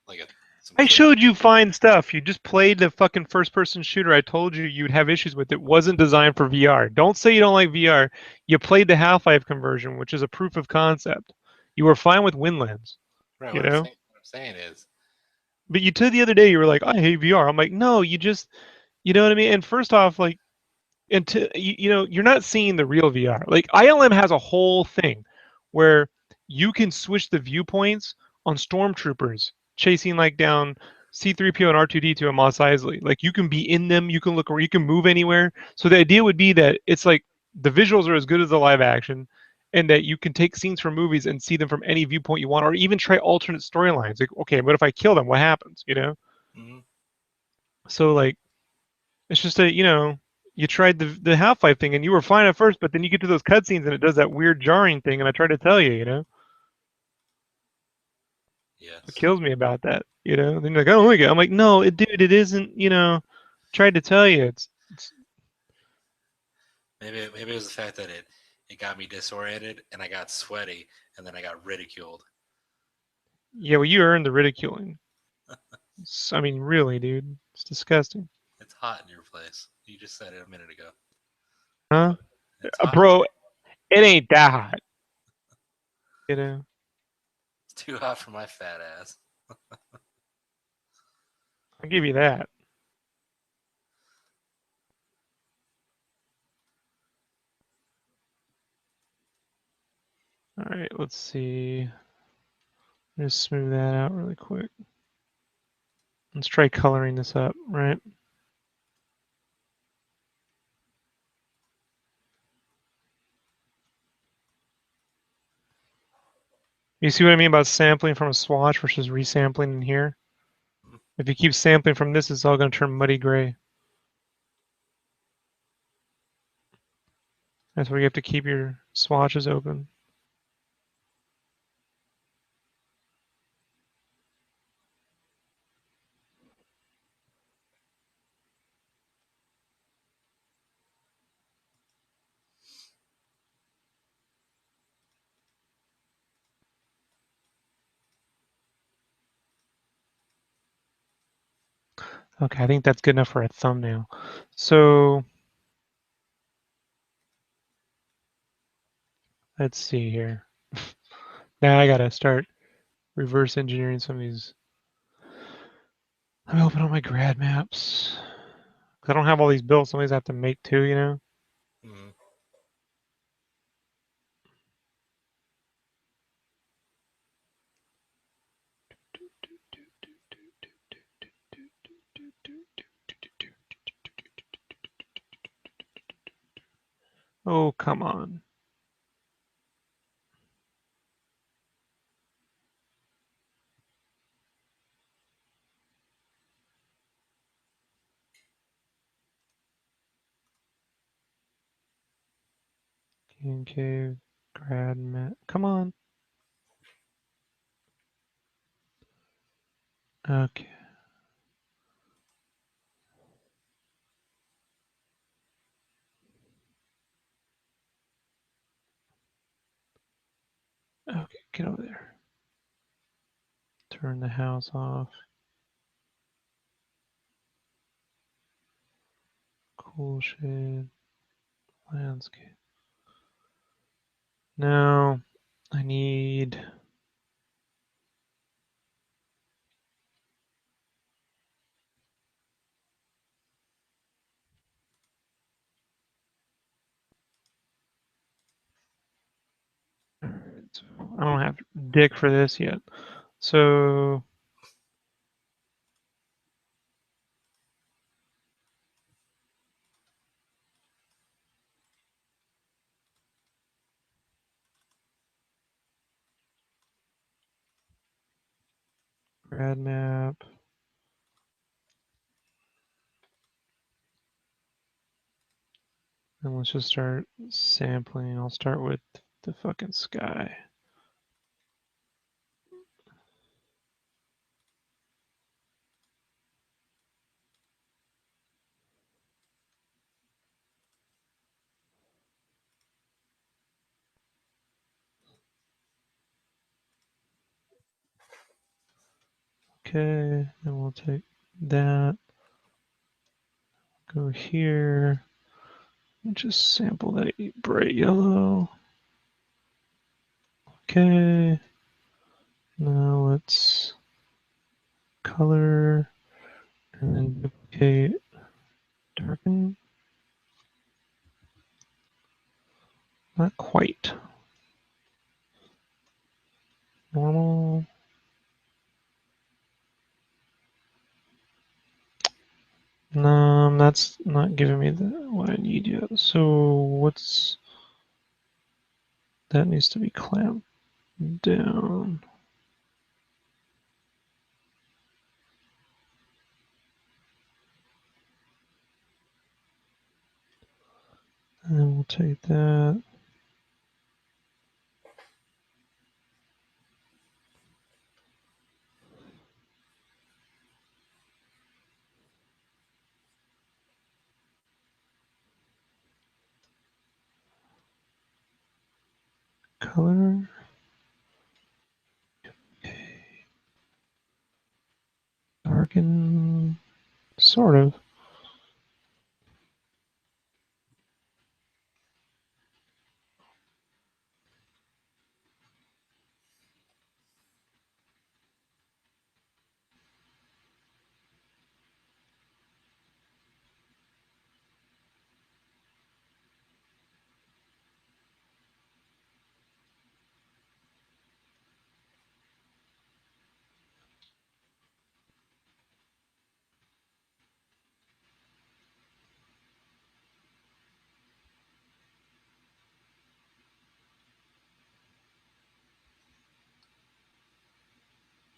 like a some I footage. showed you fine stuff. You just played the fucking first person shooter I told you you'd have issues with. It wasn't designed for VR. Don't say you don't like VR. You played the Half-Life conversion, which is a proof of concept. You were fine with Windlands, Right. you know? What I'm saying is, But you told the other day you were like, I hate VR. I'm like, no, you just, you know what I mean? And first off, like, you're not seeing the real VR. Like ILM has a whole thing where you can switch the viewpoints on stormtroopers chasing like down C3PO and R2D2 and Mos Eisley. Like you can be in them, you can look where you can move anywhere. So the idea would be that it's like the visuals are as good as the live action, and that you can take scenes from movies and see them from any viewpoint you want, or even try alternate storylines. Like, okay, but if I kill them, what happens? You know? Mm-hmm. So like, it's just a you tried the Half Life thing and you were fine at first, but then you get to those cutscenes and it does that weird jarring thing, and I tried to tell you, Yes. what kills me about that, Then you're like, I don't like it. I'm like, no, dude, it isn't. Tried to tell you, it's Maybe it was the fact that it got me disoriented and I got sweaty and then I got ridiculed. yeah. Well, you earned the ridiculing. I mean, really, dude, it's disgusting, It's hot in your place. You just said it a minute ago. huh? It's hot. Bro, it ain't that hot, It's too hot for my fat ass. I'll give you that. All right, let's see. Just smooth that out really quick. Let's try coloring this up, right? You see what I mean about sampling from a swatch versus resampling in here? If you keep sampling from this, it's all going to turn muddy gray. That's why you have to keep your swatches open. Okay, I think that's good enough for a thumbnail. So let's see here. Now I gotta start reverse engineering some of these. Let me open up my grad maps. I don't have all these built, some of these I have to make too, Mm-hmm. Oh, come on. Cave, grad map. Come on. Okay. Okay, get over there. Turn the house off. Cool shade. Landscape. Now I need. I don't have Dick for this yet. So grad map. And let's just start sampling. I'll start with the fucking sky. Okay, and we'll take that, go here, and just sample that bright yellow. Okay, now let's color and then duplicate, darken. Not quite. Normal. that's not giving me what I need yet. So what's that needs to be clamped down. And then we'll take that. Color. Darken. Sort of.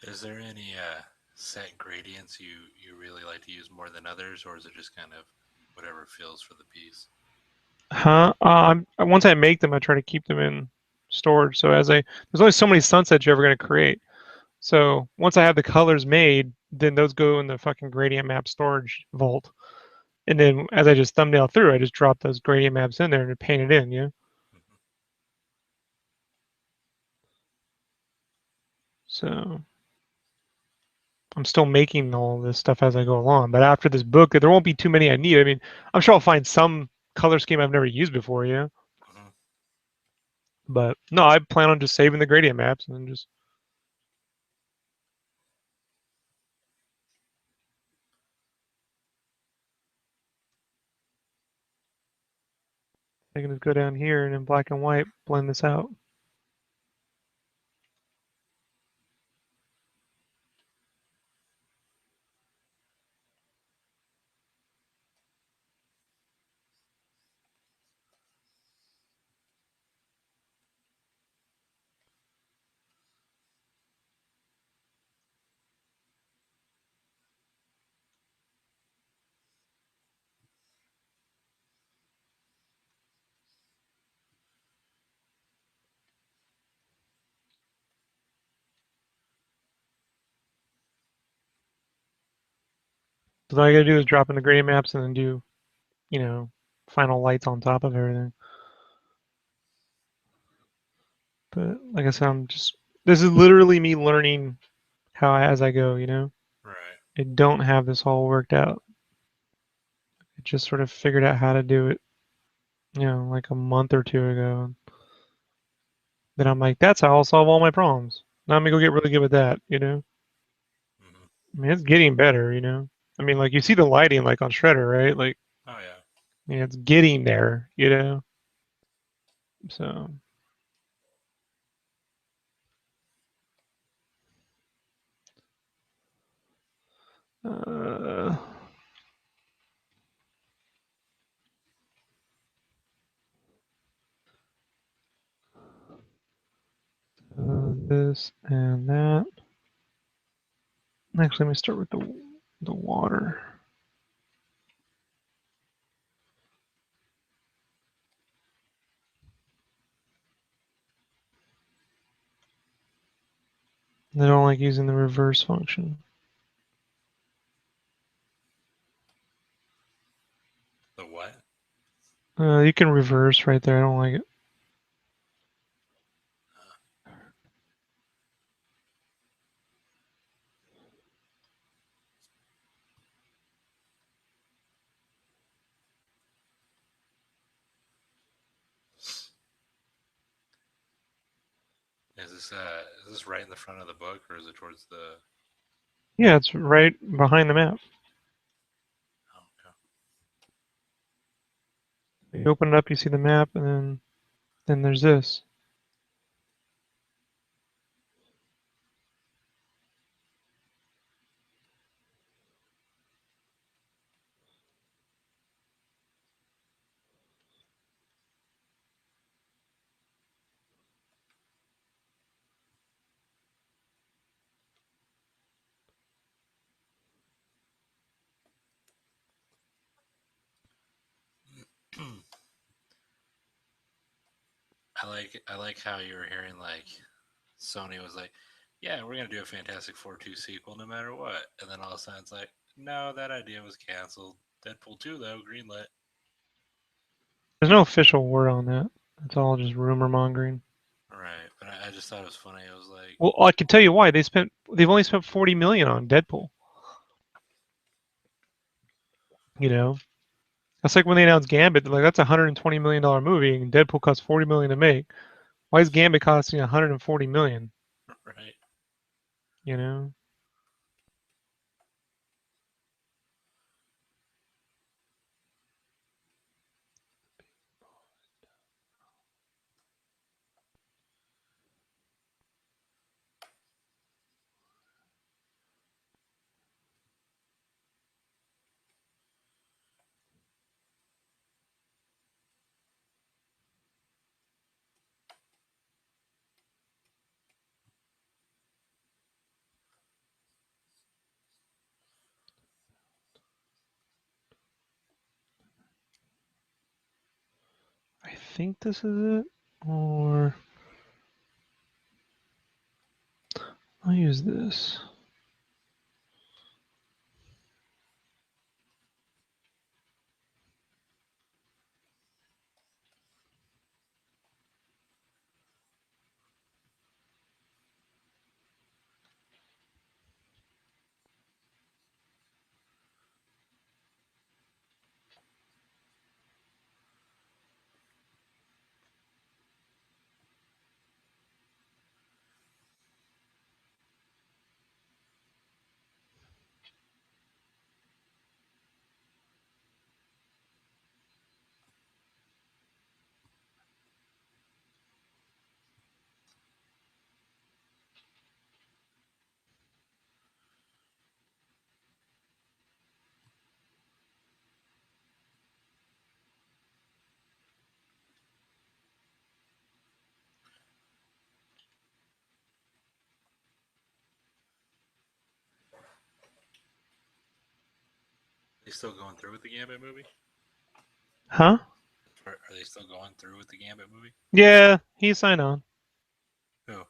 Is there any set gradients you really like to use more than others, or is it just kind of whatever feels for the piece? Huh? Once I make them, I try to keep them in storage. So there's only so many sunsets you're ever going to create. So once I have the colors made, then those go in the fucking gradient map storage vault. And then as I just thumbnail through, I just drop those gradient maps in there and paint it in, yeah? Mm-hmm. So I'm still making all this stuff as I go along. But after this book, there won't be too many I need. I mean, I'm sure I'll find some color scheme I've never used before, yeah? Mm-hmm. But no, I plan on just saving the gradient maps and then just I can just go down here and in black and white blend this out. So all I gotta do is drop in the gradient maps and then do, final lights on top of everything. But like I said, this is literally me learning how as I go, Right. I don't have this all worked out. I just sort of figured out how to do it, like a month or two ago. Then I'm like, that's how I'll solve all my problems. Now I'm gonna go get really good with that. Mm-hmm. I mean, it's getting better. I mean, like you see the lighting like on Shredder, right? Like, Oh yeah. it's getting there. So, uh, this and that. Actually, let me start with the water. I don't like using the reverse function. The what? You can reverse right there. I don't like it. Is this right in the front of the book, or is it towards the? Yeah, it's right behind the map. Oh, okay. You open it up, you see the map, and then there's this. I like how you were hearing like Sony was like, yeah, we're gonna do a Fantastic Four 2 sequel no matter what, and then all of a sudden it's like, no, that idea was canceled. Deadpool 2 though, greenlit. There's no official word on that. It's all just rumor mongering. Right, but I just thought it was funny. It was like, Well, I can tell you why they've only spent 40 million on Deadpool. You know, that's like when they announced Gambit. They're like, that's a $120 million movie, and Deadpool cost 40 million to make. Why is Gambit costing 140 million? right. You know, I think this is it. Or I'll use this. Are they still going through with the Gambit movie? Huh? Are they still going through with the Gambit movie? Yeah, he signed on. Who?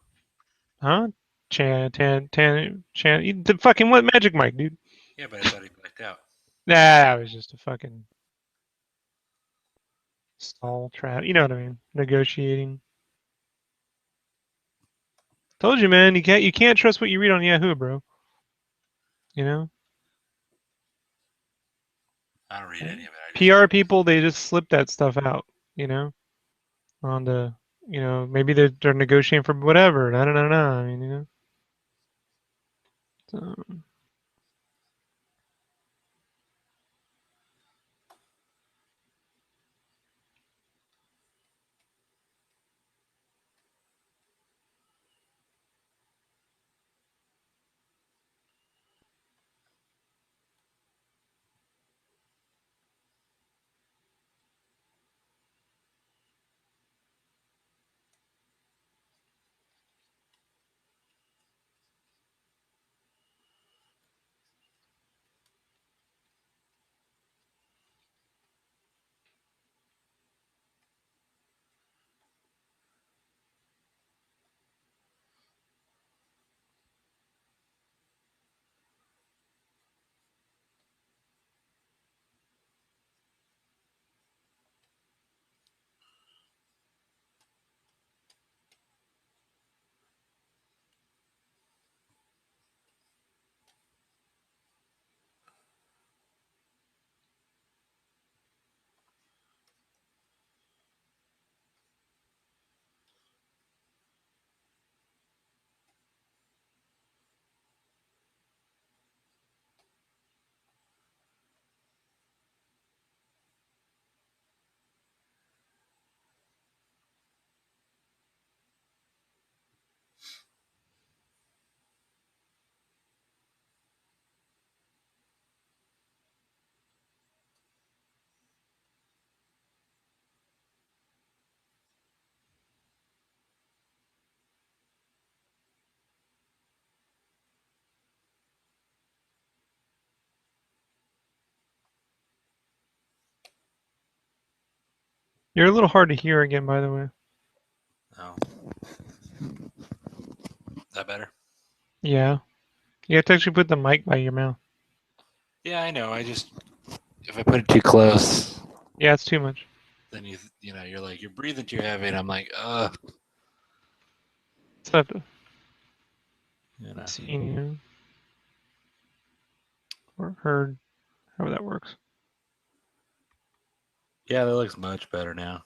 Huh? Chan. The fucking what? Magic Mike, dude. Yeah, but I thought he blacked out. Nah, that was just a fucking stall trap. You know what I mean? Negotiating. Told you, man. You can't trust what you read on Yahoo, bro. You know. I don't read any of it. I just PR know. people, they just slip that stuff out. You know, on the, maybe they're negotiating for whatever. I don't know. I mean, So, you're a little hard to hear again, by the way. Yeah. You have to actually put the mic by your mouth. Yeah, I know. If I put it too close, Yeah, it's too much. then you're like, you're breathing too heavy, and I'm like, So I have to you know. seen you or heard however that works. Yeah, that looks much better now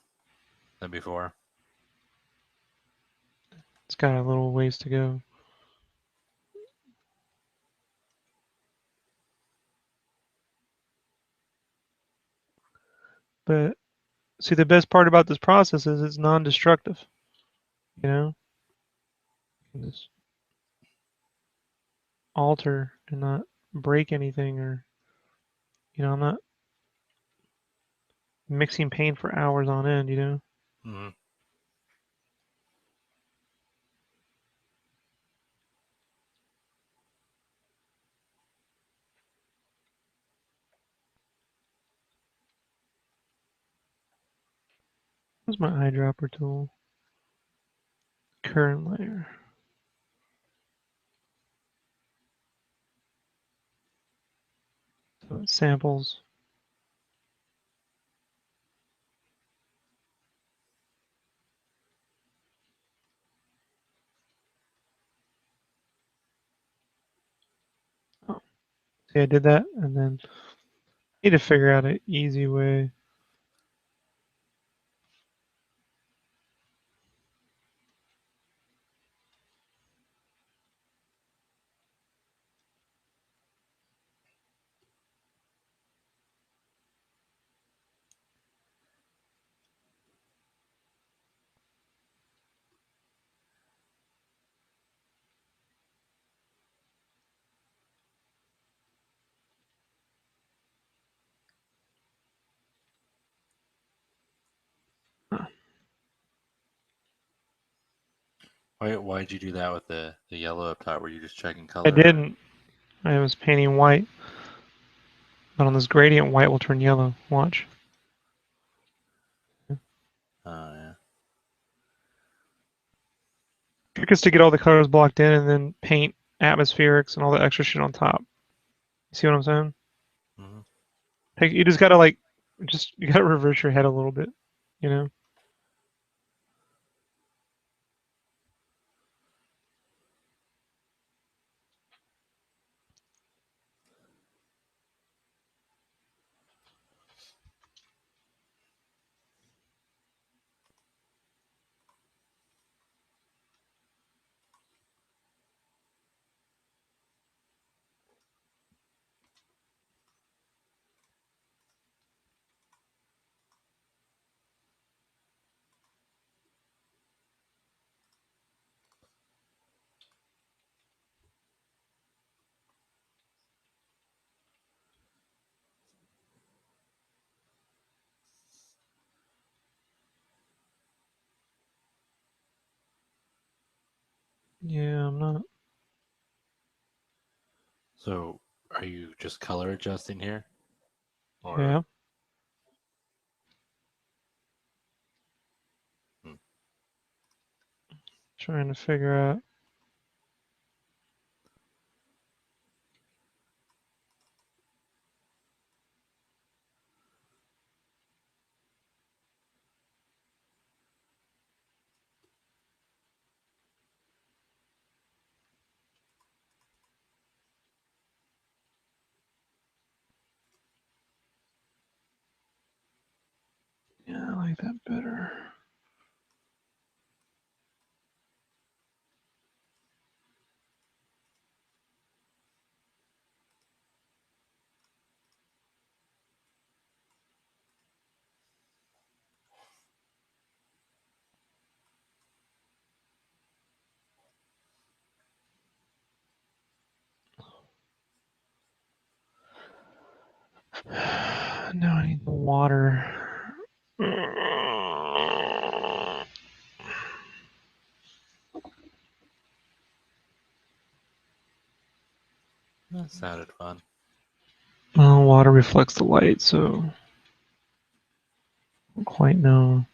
than before. It's got a little ways to go. But see, the best part about this process is it's non-destructive. You know, you can just alter and not break anything, or I'm not mixing paint for hours on end. Mm-hmm. Where's my eyedropper tool? Current layer. So it samples. Oh, see, I did that, and then need to figure out an easy way. Huh. Why'd you do that with the yellow up top? Were you just checking I color? didn't. I was painting white, but on this gradient, white will turn yellow. Watch. Oh yeah. Trick is to get all the colors blocked in and then paint atmospherics and all the extra shit on top. You see what I'm saying? Mm-hmm. You just gotta you gotta reverse your head a little bit, you know? Yeah, I'm not. So, are you just color adjusting here, or Yeah, hmm, trying to figure out. Yeah, I like that better. Now I need the water. that sounded fun. Well, water reflects the light, so I don't quite know.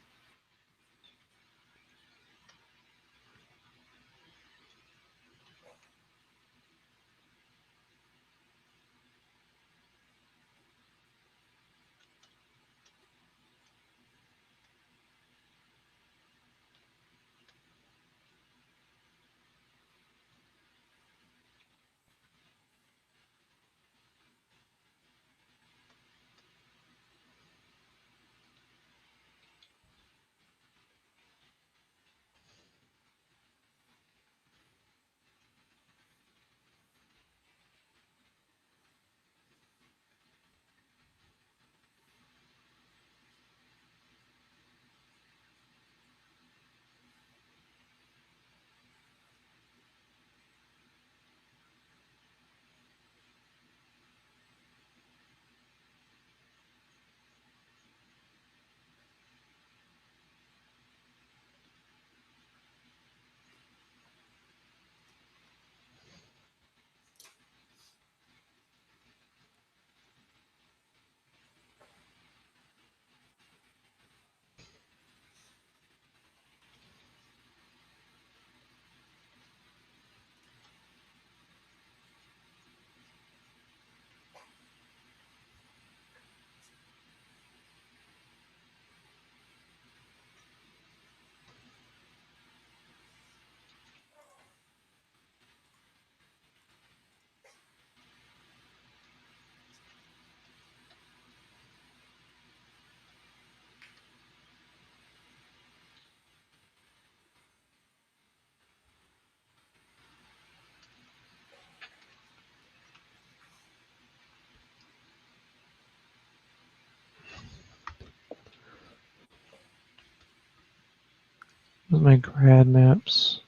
Those are my grad maps.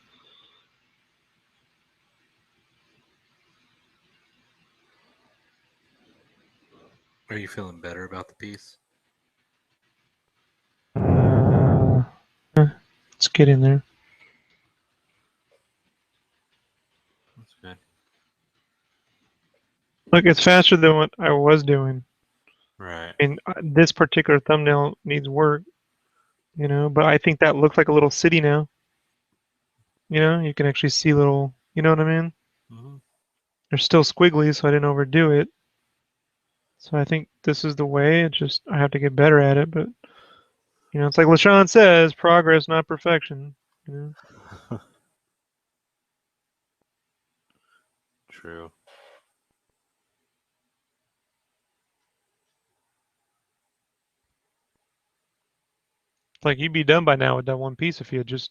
Are you feeling better about the piece? Let's get in there. That's good. Look, it's faster than what I was doing. Right. I mean, this particular thumbnail needs work, but I think that looks like a little city now. You can actually see little, you know what I mean? Mm-hmm. They're still squiggly, so I didn't overdo it. So I think this is the way. It's just I have to get better at it. But it's like LaShawn says, progress, not perfection. True. Like you'd be done by now with that one piece if you had just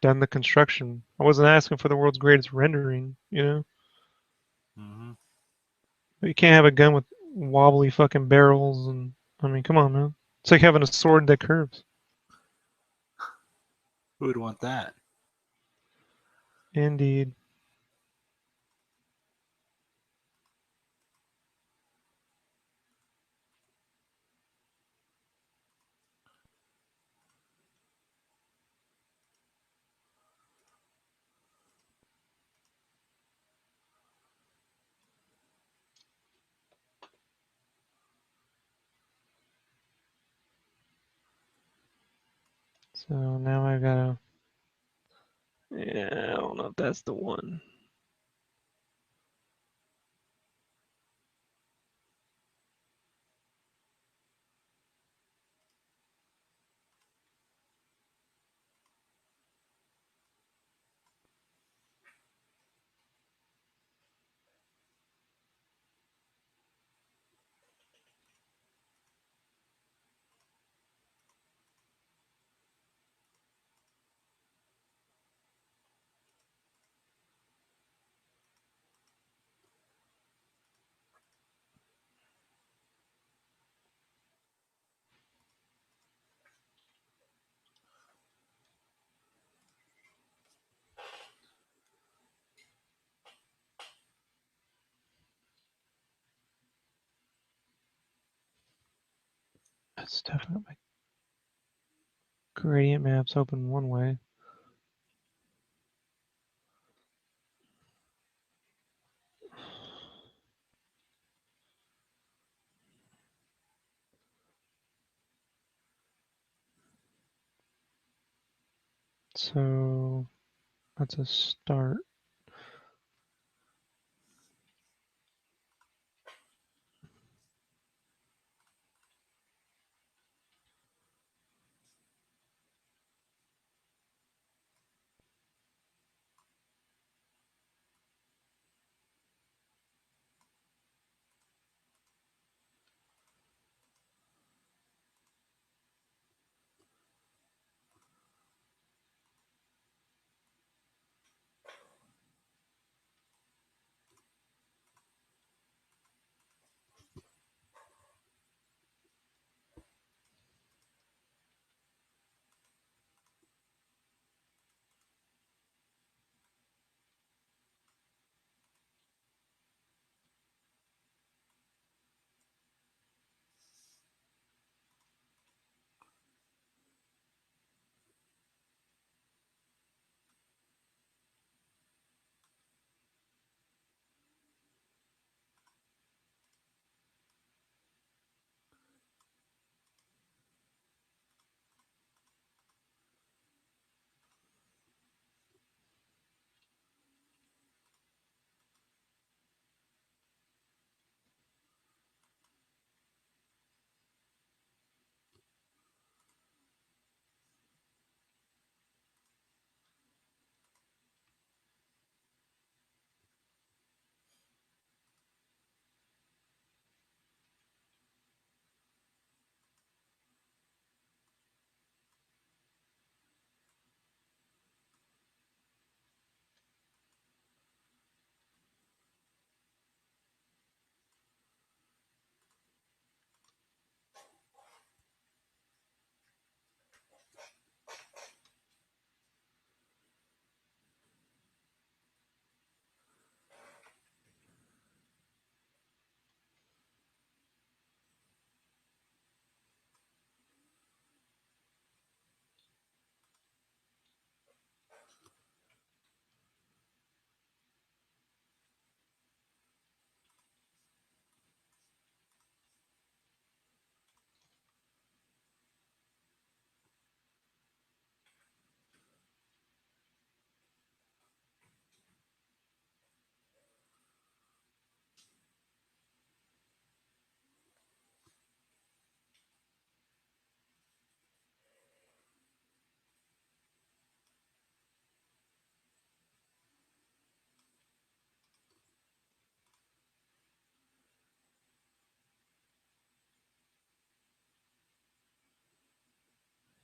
done the construction. I wasn't asking for the world's greatest rendering. Mm-hmm. But you can't have a gun with wobbly fucking barrels and I mean, come on, man. It's like having a sword that curves. Who would want that? Indeed. So now I've got to. Yeah, I don't know if that's the one. That's definitely my gradient maps open one way. So that's a start.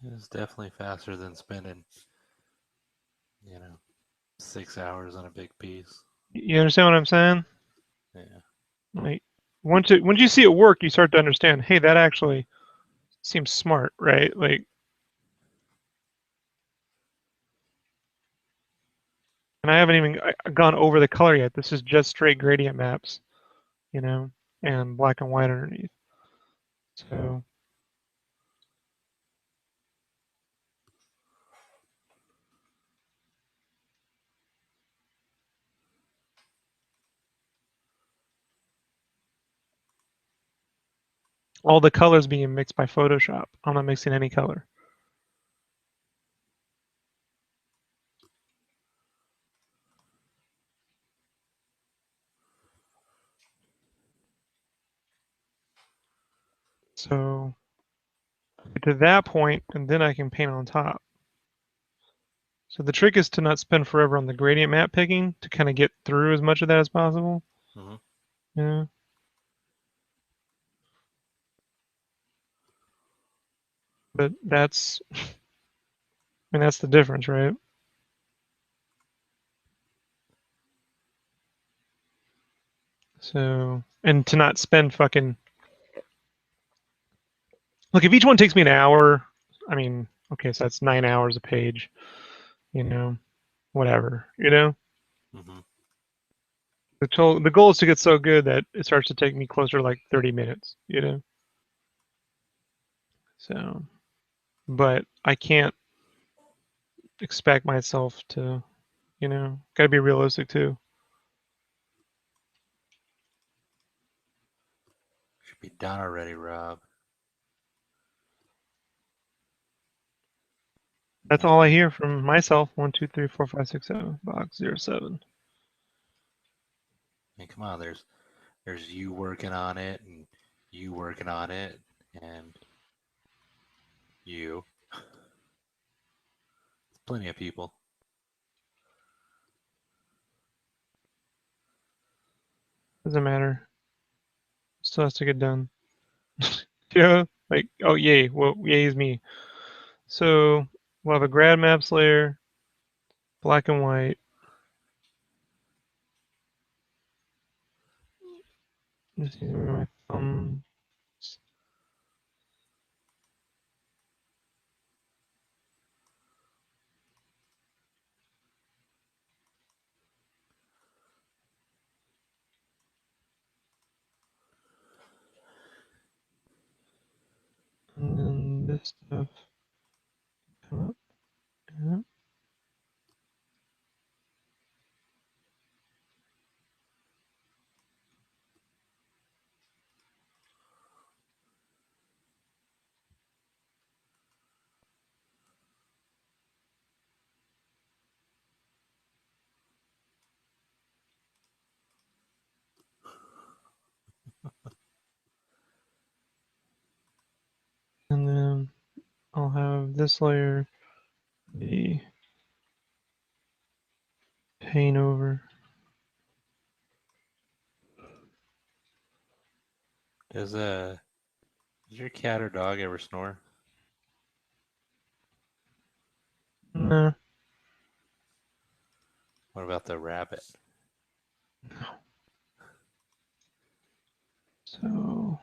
It's definitely faster than spending, 6 hours on a big piece. You understand what I'm saying? Yeah. Like once you see it work, you start to understand. Hey, that actually seems smart, right? Like, and I haven't even gone over the color yet. This is just straight gradient maps, you know, and black and white underneath. So all the colors being mixed by Photoshop. I'm not mixing any color. So get to that point, and then I can paint on top. So the trick is to not spend forever on the gradient map picking to kind of get through as much of that as possible. Mm-hmm. Yeah. But that's, I mean, that's the difference, right? So, and to not spend fucking, look, if each one takes me an hour, I mean, okay, so that's 9 hours a page, you know, whatever, you know? Mm-hmm. The goal is to get so good that it starts to take me closer to like 30 minutes, you know? So, but I can't expect myself to, gotta be realistic too. Should be done already, Rob. That's Man, all I hear from myself. 1, 2, 3, 4, 5, 6, 7, box 07. come on. There's you working on it, and you working on it, and you. Plenty of people. Doesn't matter. Still has to get done. Like, oh, yay. Well, yay is me. So we'll have a grad maps layer, black and white. This is where my thumbs. And then this stuff come up. Yeah. And then I'll have this layer be paint over. Does your cat or dog ever snore? Nah. What about the rabbit? So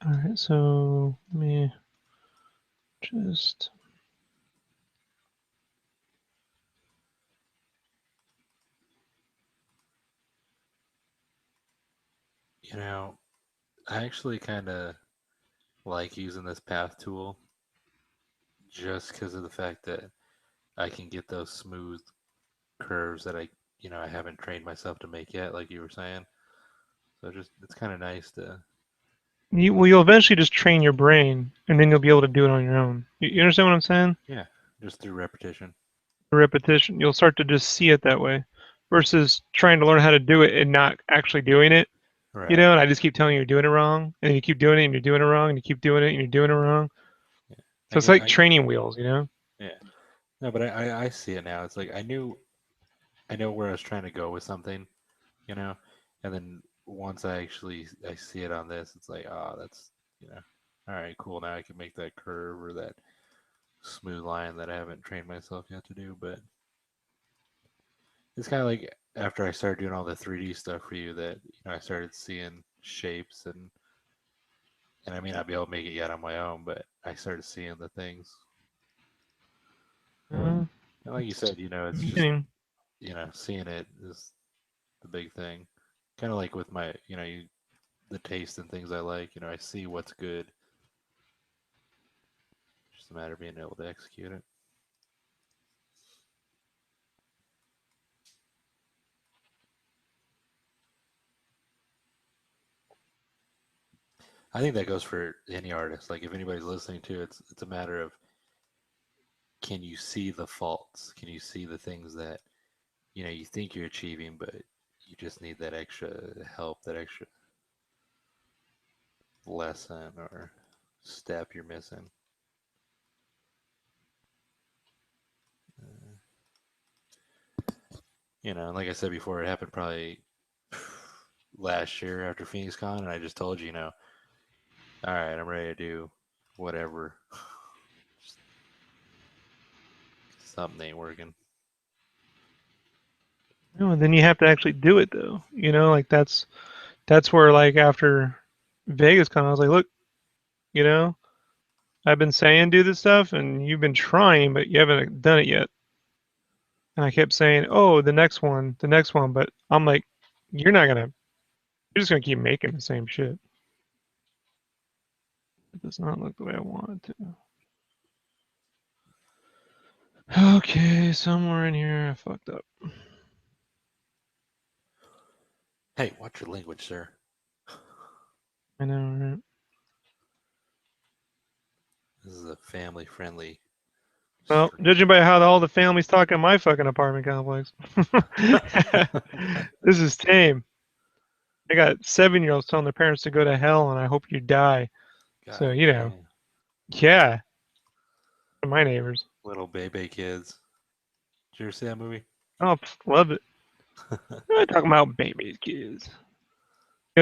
All right, so let me just. You know, I actually kind of like using this path tool just because of the fact that I can get those smooth curves that I haven't trained myself to make yet, like you were saying. So just it's kind of nice to, You'll eventually just train your brain, and then you'll be able to do it on your own. You understand what I'm saying? yeah, just through repetition. Repetition. You'll start to just see it that way, versus trying to learn how to do it and not actually doing it. Right. And I just keep telling you you're doing it wrong, and you keep doing it and you're doing it wrong, and you keep doing it and you're doing it wrong. Yeah. So it's like training wheels. Yeah. No, but I see it now. It's like I know where I was trying to go with something, you know, and then once I see it on this, it's like, oh, that's, all right, cool. Now I can make that curve or that smooth line that I haven't trained myself yet to do. But it's kind of like after I started doing all the 3D stuff for you that I started seeing shapes and I may not be able to make it yet on my own, but I started seeing the things. Uh, And like you it's said, it's just beginning. seeing it is the big thing. Kind of like with my the taste and things I like. I see what's good. Just a matter of being able to execute it. I think that goes for any artist. Like if anybody's listening to it, it's a matter of can you see the faults? Can you see the things that you think you're achieving, but you just need that extra help, that extra lesson or step you're missing. Uh, and like I said before, it happened probably last year after Phoenix Con, and I just told you, all right, I'm ready to do whatever. Something ain't working. No, then you have to actually do it though. Like that's where like after Vegas Con, I was like, look, you know, I've been saying do this stuff, and you've been trying, but you haven't done it yet. And I kept saying, oh, the next one, but I'm like, you're not gonna, you're just gonna keep making the same shit. It does not look the way I want it to. Okay, somewhere in here I fucked up. Hey, watch your language, sir. I know, right? This is a family-friendly Well, stream. judging by how all the families talk in my fucking apartment complex, this is tame. I got 7-year-olds telling their parents to go to hell and I hope you die. So, God damn. yeah, my neighbors. Little baby kids. Did you ever see that movie? Oh, love it. I'm talking about baby kids.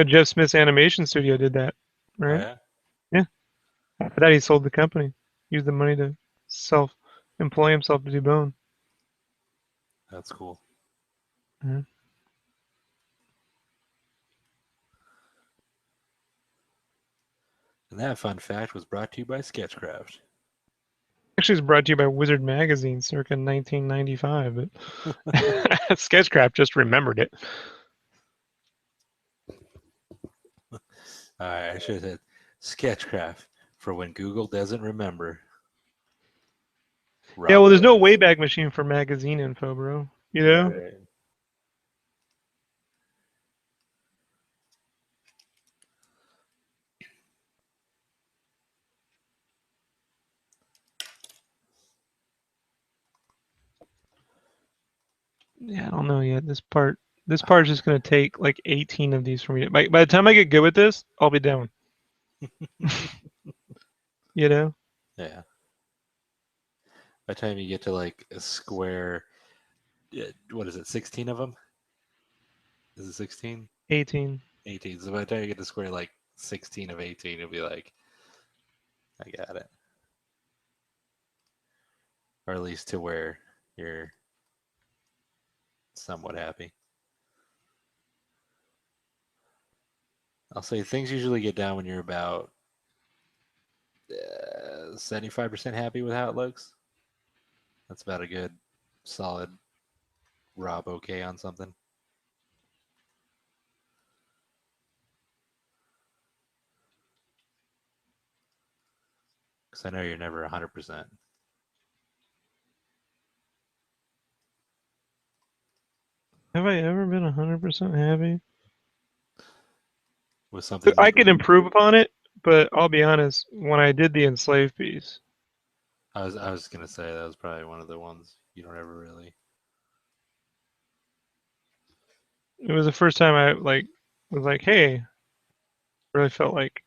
Jeff Smith's animation studio did that, Oh right? yeah, Yeah. After that, he sold the company. Used the money to self-employ himself to do Bone. that's cool. Mhm. And that fun fact was brought to you by SketchCraft. Actually, it's brought to you by Wizard Magazine circa 1995, but Sketchcraft just remembered it. All right, I should have said SketchCraft for when Google doesn't remember. Yeah, well, Robert there's no Evans. Wayback Machine for magazine info, bro. Right. Yeah, I don't know yet. This part is just gonna take like 18 of these for me. By the time I get good with this, I'll be done. You know, Yeah. By the time you get to like a square, what is it, 16 of them? Is it 16? 18. 18. So by the time you get to square like 16 of 18, you'll be like, I got it. Or at least to where you're somewhat happy. I'll say things usually get down when you're about 75% happy with how it looks. That's about a good, solid Rob okay on something. Because I know you're never 100%. Have I ever been 100% happy? With something I you could improve upon it, but I'll be honest. When I did the enslaved piece, I was gonna say that was probably one of the ones you don't ever really. it was the first time I was like, hey, really felt like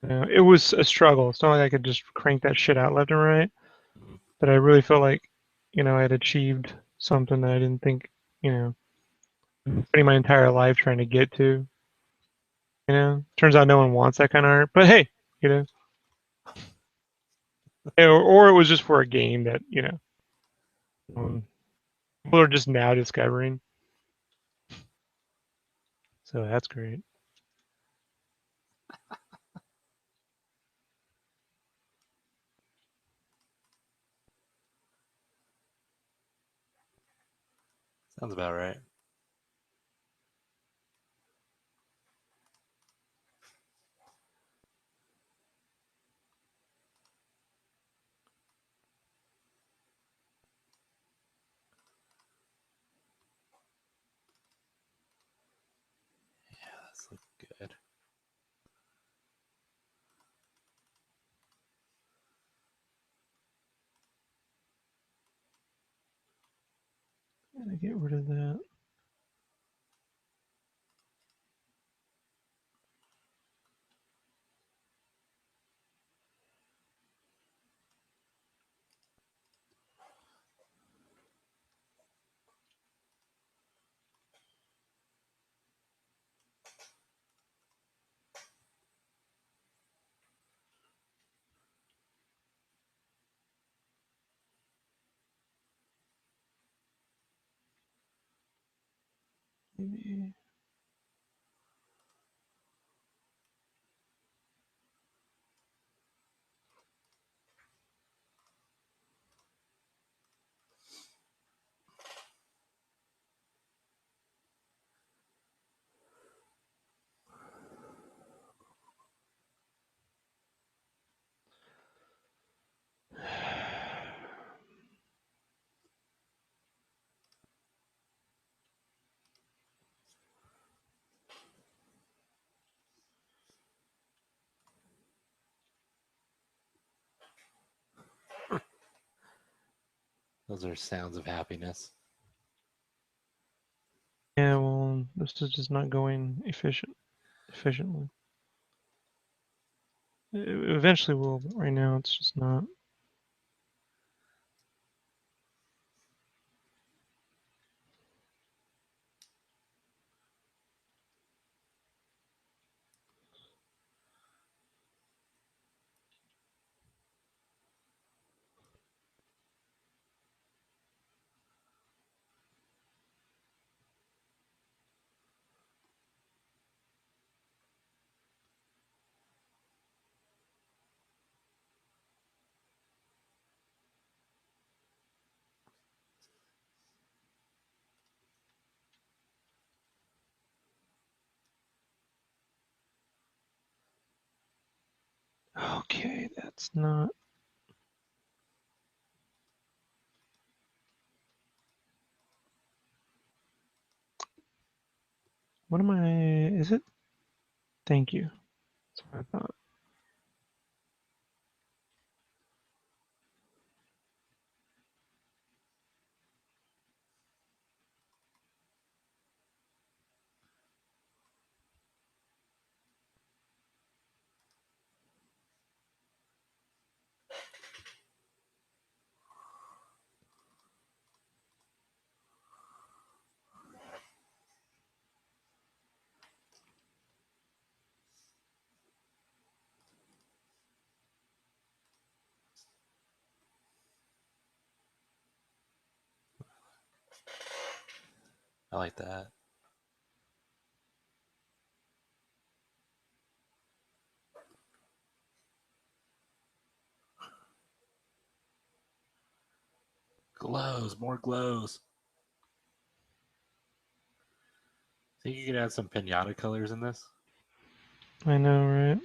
it was a struggle. It's not like I could just crank that shit out left and right, Mhm. but I really felt like I'd achieved something that I didn't think spending my entire life trying to get to. Turns out no one wants that kind of art, but hey, you know, or it was just for a game that people are just now discovering. So that's great. Sounds about right. Yeah, that's looking good. Gotta get rid of that. Maybe. Those are sounds of happiness. Yeah, well, this is just not going efficiently. It eventually will, but right now it's just not. Okay, that's not. What am I? Is it? Thank you. That's what I thought. I like that. Glows, more glows. Think you could add some pinata colors in this? I know, right?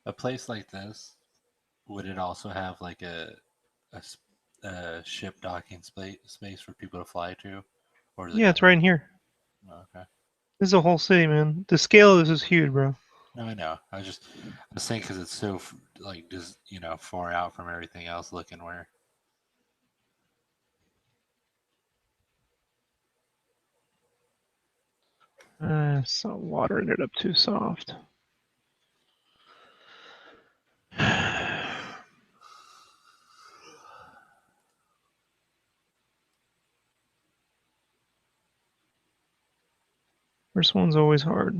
A place like this, would it also have like a ship docking space for people to fly to, or is it Yeah, it's right in closed? here. Oh, okay. This is a whole city, man. The scale of this is huge, bro. No, I know. I was saying because it's so like just far out from everything else. Looking where So watering it up too soft. First one's always hard.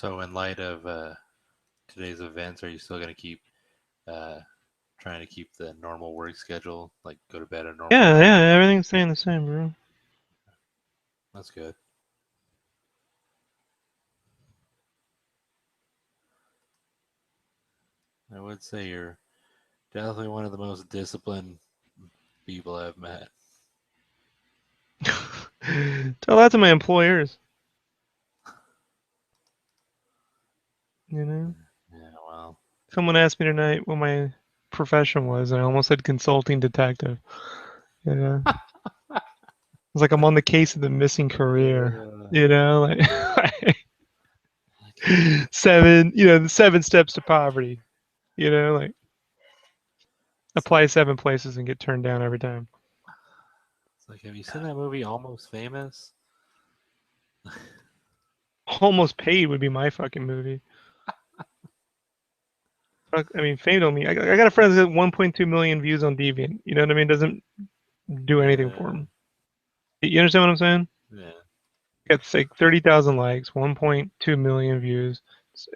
So, in light of today's events, are you still going to keep uh, trying to keep the normal work schedule, like go to bed at a normal Yeah, time? yeah, everything's staying the same, bro. That's good. I would say you're definitely one of the most disciplined people I've met. Tell that to my employers. You know, Yeah, well, someone asked me tonight what my profession was, and I almost said consulting detective. You know, it's like I'm on the case of the missing career. uh, You know, like okay. seven, the 7 steps to poverty. Like It's like apply 7 places and get turned down every time. have you seen that movie Almost Famous? Almost paid would be my fucking movie. Fuck, I mean, fame don't mean. I got a friend that got 1.2 million views on Deviant. You know what I mean? Doesn't do anything for Yeah, him. You understand what I'm saying? yeah. Got like 30,000 likes, 1.2 million views.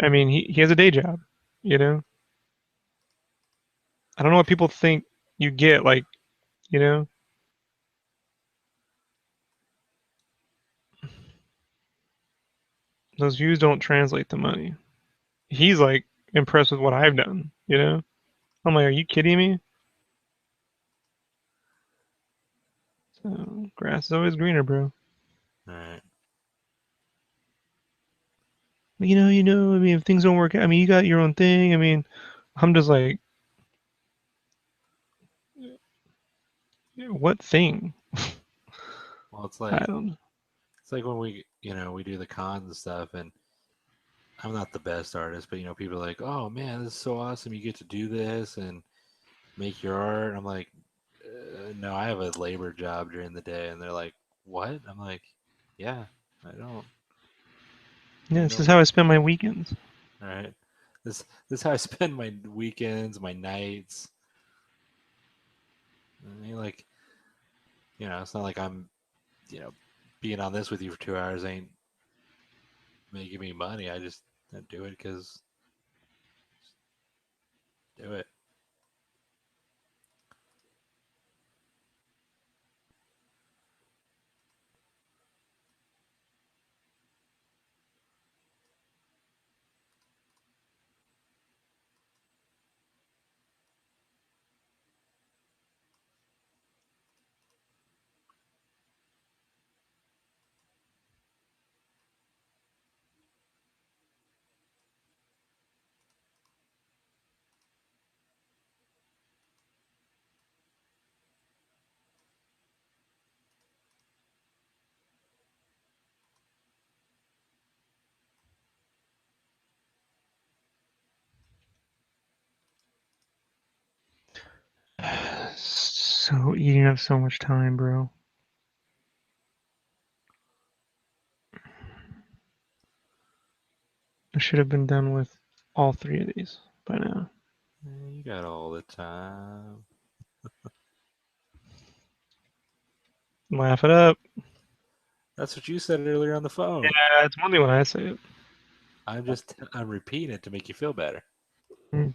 I mean, he has a day job. You know, I don't know what people think you get. Like, you know, those views don't translate to money. He's like impressed with what I've done. I'm like, are you kidding me? So, grass is always greener, bro. All right. I mean, if things don't work out, I mean, you got your own thing. I mean, I'm just like, what thing? Well, I don't know. it's like when we do the cons and stuff, and I'm not the best artist, but people are like, "Oh man, this is so awesome! You get to do this and make your art." I'm like, "No, I have a labor job during the day," and they're like, "What?" I'm like, "Yeah, I don't Yeah, make this no is how I money. spend my weekends. All right, this is how I spend my weekends, my nights. I mean, like, it's not like I'm, you know, being on this with you for 2 hours ain't making me money. I do it because do it." So eating up so much time, bro. I should have been done with all 3 of these by now. You got all the time. Laugh it up. That's what you said earlier on the phone. Yeah, it's one thing when I say it. I'm repeating it to make you feel better.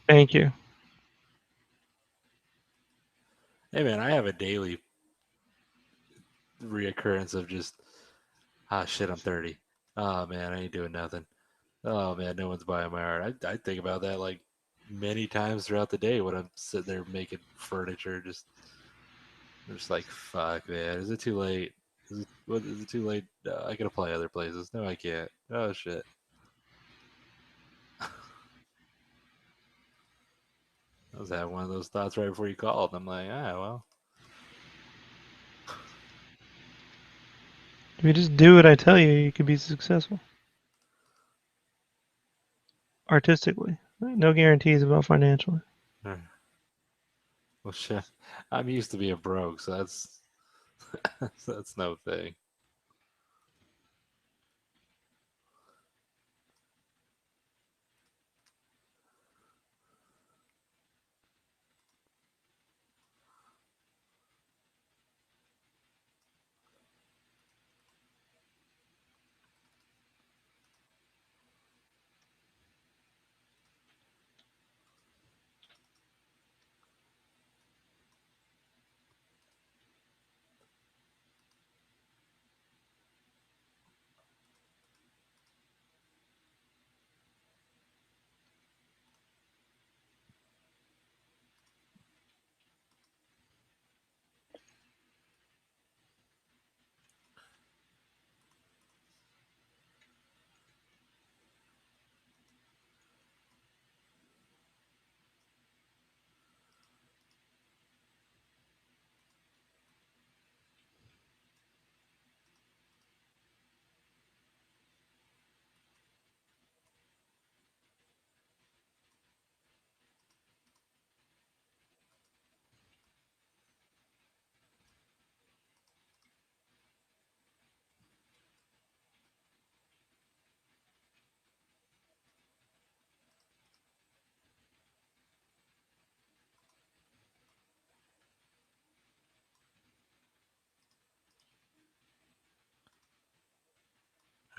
Thank you. Hey man, I have a daily reoccurrence of just shit, I'm 30. Oh man, I ain't doing nothing. Oh man, no one's buying my art. I think about that like many times throughout the day when I'm sitting there making furniture. I'm just like, fuck man, is it too late? Is it too late? No, I can apply other places. No, I can't. Oh shit. I was having one of those thoughts right before you called. I'm like, well, If you just do what I tell you, you can be successful artistically. No guarantees about financially. well shit. I'm used to being broke, so that's that's no thing.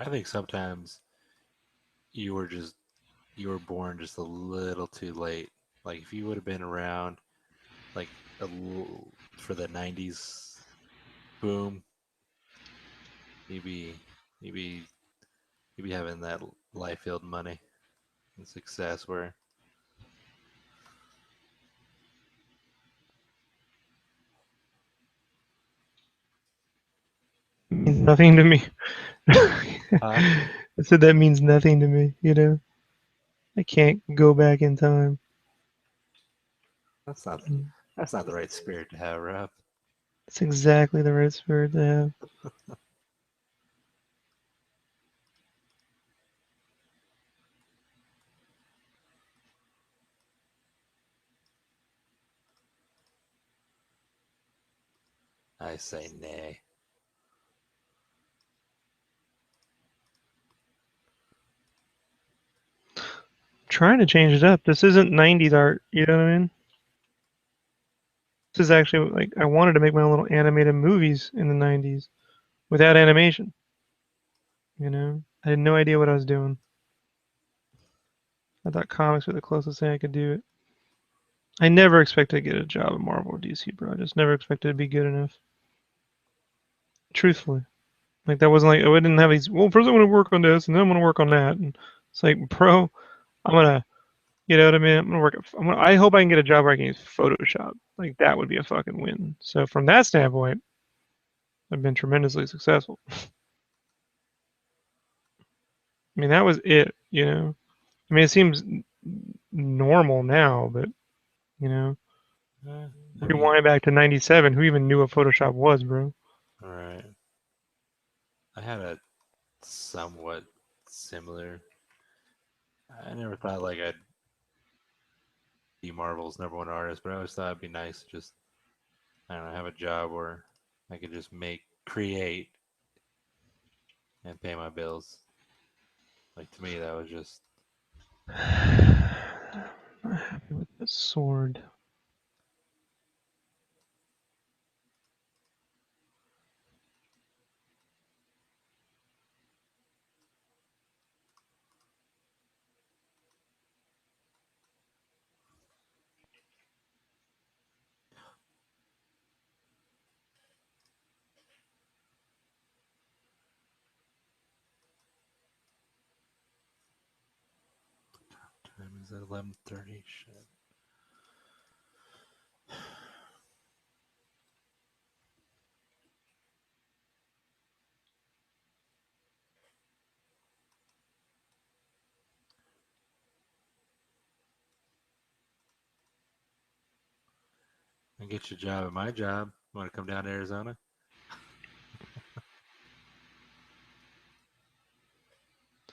I think sometimes you were just you were born just a little too late. Like if you would have been around like for the '90s boom, you'd be you'd be you'd be having that life filled money and success. Where Means nothing to me. huh? I said that means nothing to me, you know? I can't go back in time. That's not that's not the right spirit to have, Rob. It's exactly the right spirit to have. I say nay. Trying to change it up. This isn't 90s art, you know what I mean? This is actually like I wanted to make my own little animated movies in the 90s without animation, you know? I had no idea what I was doing. I thought comics were the closest thing I could do it. I never expected to get a job at Marvel or DC, bro. I just never expected to be good enough. Truthfully. Like that wasn't like I didn't have these. Well, first I'm gonna work on this, and then I'm gonna work on that. And it's like, bro, I'm gonna, you know what I mean? I'm gonna work. I hope I can get a job where I can use Photoshop. Like that would be a fucking win. So from that standpoint, I've been tremendously successful. I mean, that was it. You know. I mean, it seems normal now, but you know, Uh, I mean, rewind back to '97. Who even knew what Photoshop was, bro? all right. I had a somewhat similar. I never thought like I'd be Marvel's number one artist, but I always thought it'd be nice to just I don't know have a job where I could just create, and pay my bills. Like to me, that was just Not happy with the sword. time is at 11:30. Shit. I get your job at my job. Want to come down to Arizona?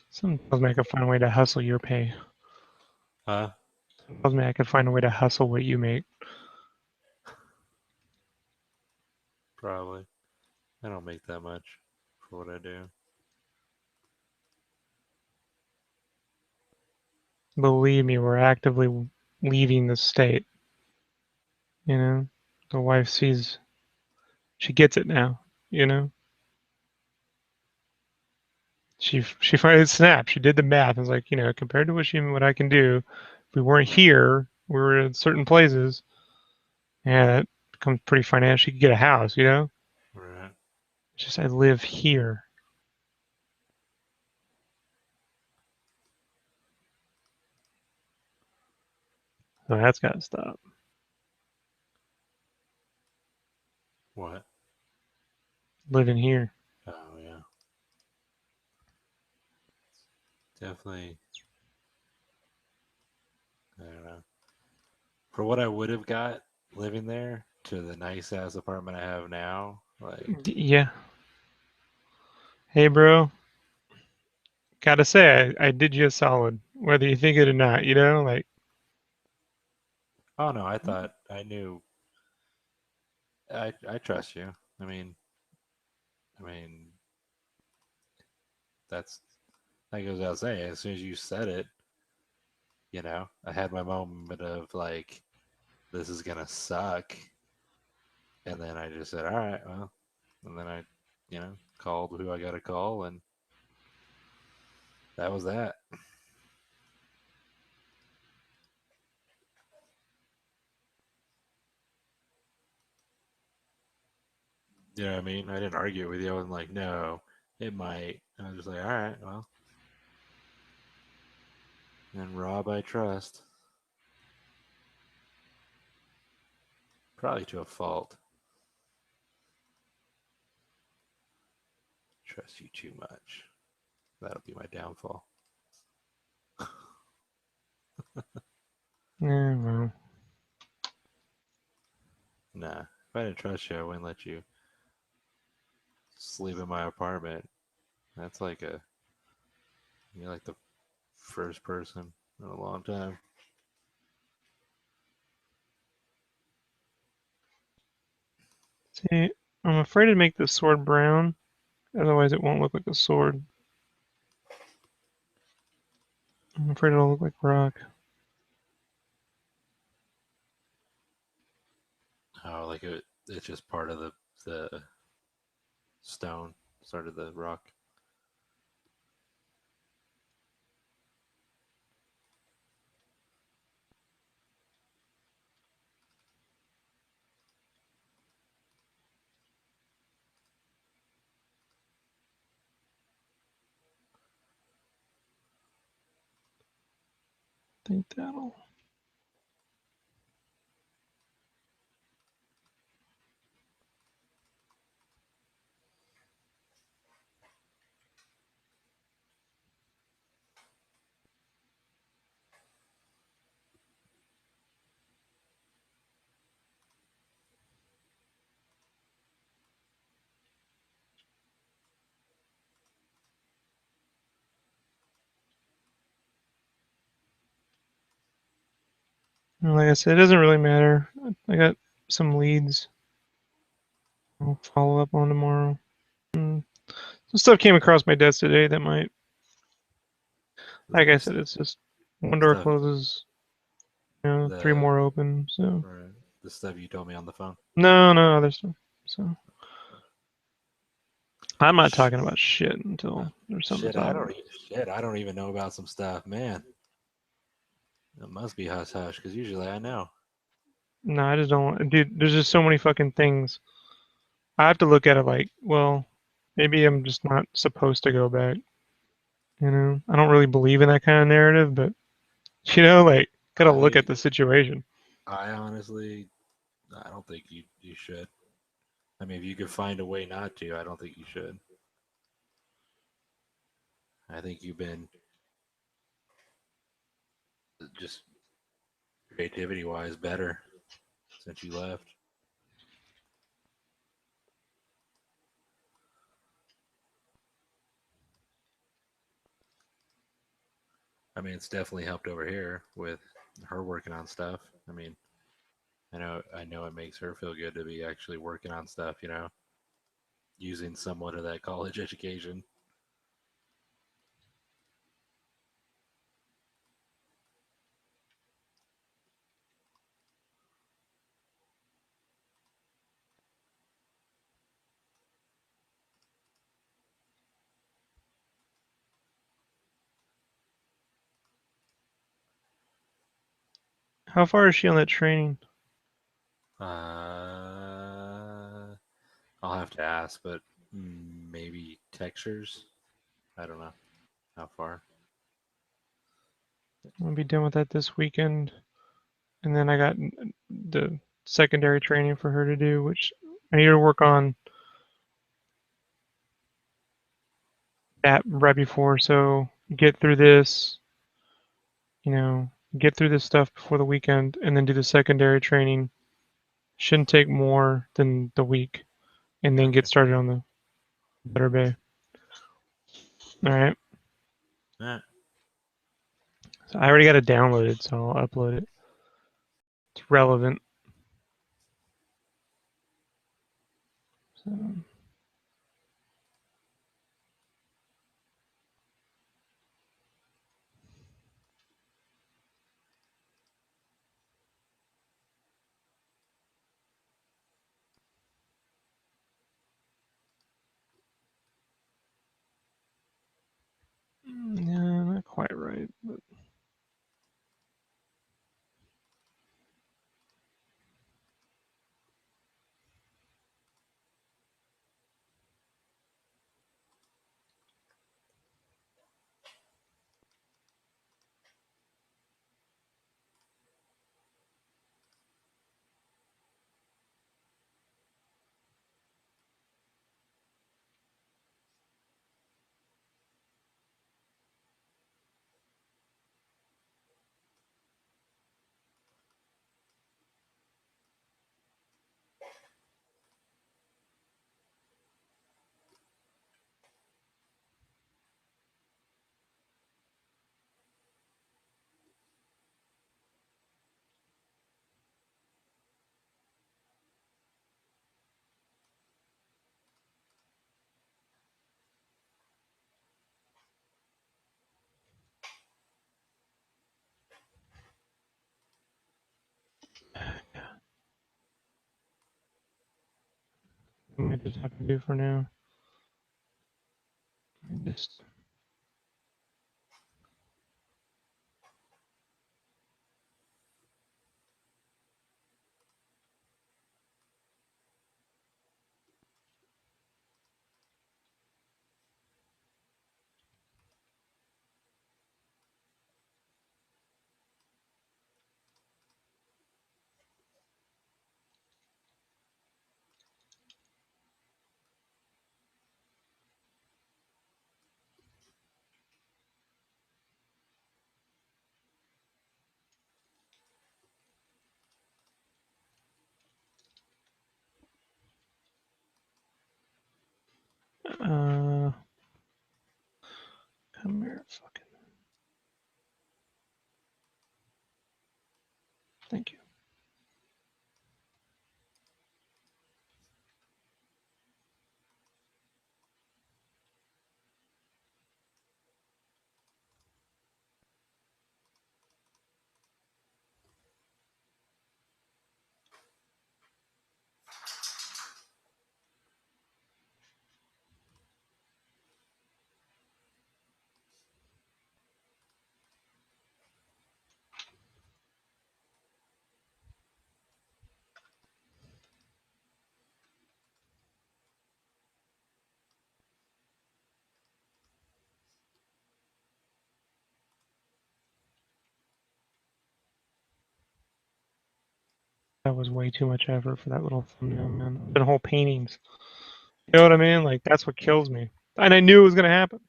Some tells me I could find a way to hustle your pay. Huh? Some tells me I could find a way to hustle what you make. Probably. I don't make that much for what I do. Believe me, we're actively leaving the state. You know, the wife sees, she gets it now. You know, she finally snapped. She did the math. And was like, you know, compared to what I can do, if we weren't here, we were in certain places, and it becomes pretty financial. She could get a house. You know, Right. it's just I live here, so that's got to stop. What? Living here. Oh yeah. Definitely. I don't know. For what I would have got living there to the nice ass apartment I have now, like Yeah. Hey, bro. Gotta say, I did you a solid, whether you think it or not. You know, like oh no, I thought I knew. I trust you. I mean, I mean that's that goes without saying. As soon as you said it, I had my moment of like, this is gonna suck, and then I just said, all right, well, and then I, called who I got to call, and That was that. You know what I mean? I didn't argue with you. I wasn't like, no, it might. I was just like, all right, well. And Rob, I trust. Probably to a fault. Trust you too much. That'll be my downfall. Yeah, well. Nah, if I didn't trust you, I wouldn't let you sleep in my apartment. That's like you're like the first person in a long time. See, I'm afraid to make the sword brown, otherwise it won't look like a sword. I'm afraid it'll look like rock. Oh, like it's just part of the stone, sort of the rock. I think that'll. Like I said, it doesn't really matter. I got some leads I'll follow up on tomorrow. Some stuff came across my desk today that might, like I said, it's just one door Stuff closes, 3 the more open. So the stuff you told me on the phone. no other stuff. So I'm not talking about shit until there's something to talk about. I don't even know about some stuff, man. It must be hush hush because usually I know. No, I just don't. Dude, there's just so many fucking things. I have to look at it like, well, maybe I'm just not supposed to go back. I don't really believe in that kind of narrative, but like, gotta look I at the situation. I honestly I don't think you should. I mean, if you could find a way not to, I don't think you should. I think you've been just creativity wise better since you left. I mean, it's definitely helped over here with her working on stuff. I mean, I know it makes her feel good to be actually working on stuff, using somewhat of that college education. How far is she on that training? I'll have to ask, but maybe textures. I don't know how far. I'm gonna be done with that this weekend, and then I got the secondary training for her to do, which I need to work on that right before. So get through this, you know, get through this stuff before the weekend, and then do the secondary training. Shouldn't take more than the week, and then Okay. get started on the Better Bay. All right. Yeah. So I already got it downloaded, so I'll upload it. It's relevant. So, yeah. quite right. But... What I just have to do for now. Just... come here, fucking. Thank you. That was way too much effort for that little thumbnail, man. I've done whole paintings. You know what I mean? Like that's what kills me. And I knew it was gonna happen.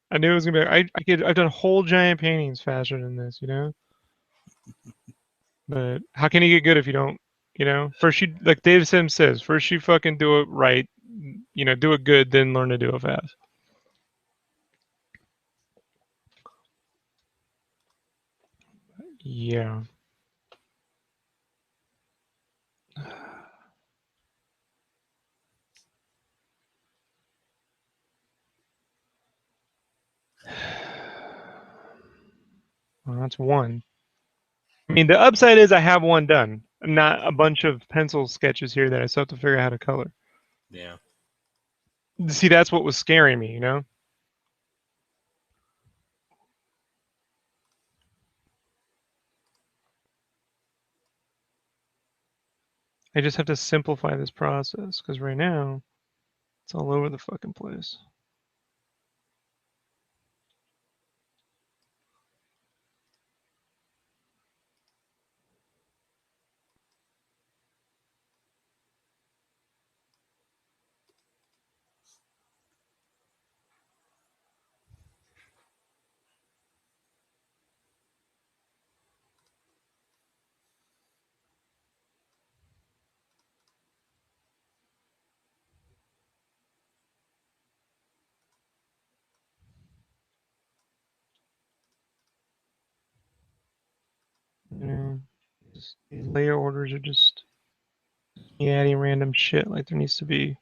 I knew it was gonna be. I've done whole giant paintings faster than this, you know. But how can you get good if you don't? You know, first you like Dave Sims says, first you fucking do it right. You know, do it good, then learn to do it fast. Yeah. Well, that's one. I mean, the upside is I have one done, not a bunch of pencil sketches here that I still have to figure out how to color. Yeah. See, that's what was scaring me, you know? I just have to simplify this process because right now it's all over the fucking place. You know, these layer orders are just adding random shit. Like there needs to be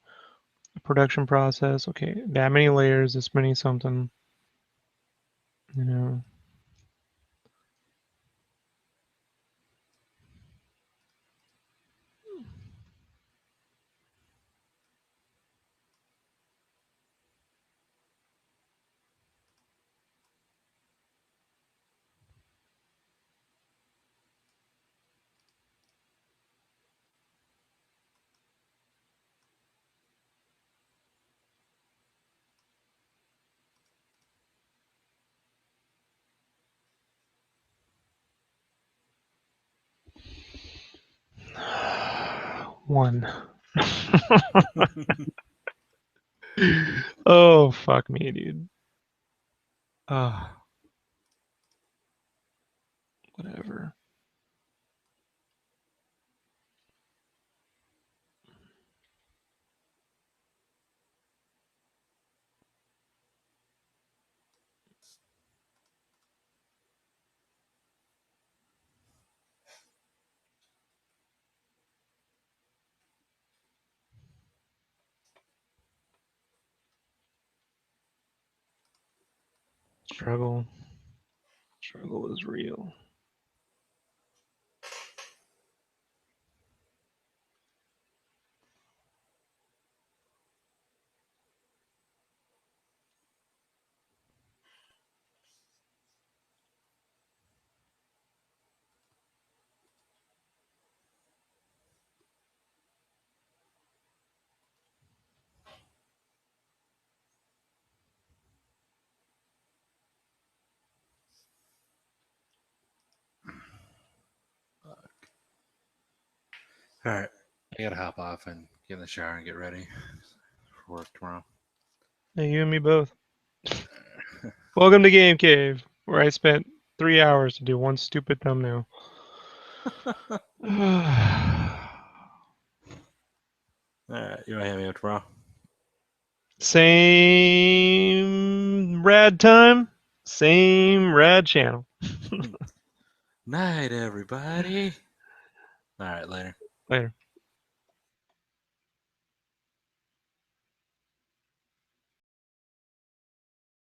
a production process. Okay, that many layers, this many something. You know, 1. Oh, fuck me, dude. Whatever. Struggle. Struggle is real. All right, I gotta hop off and get in the shower and get ready for work tomorrow. Hey, you and me both. Welcome to Game Cave, where I spent 3 hours to do one stupid thumbnail. All right, you wanna hit me up tomorrow? Same rad time, same rad channel. Night, everybody. All right, later. Later.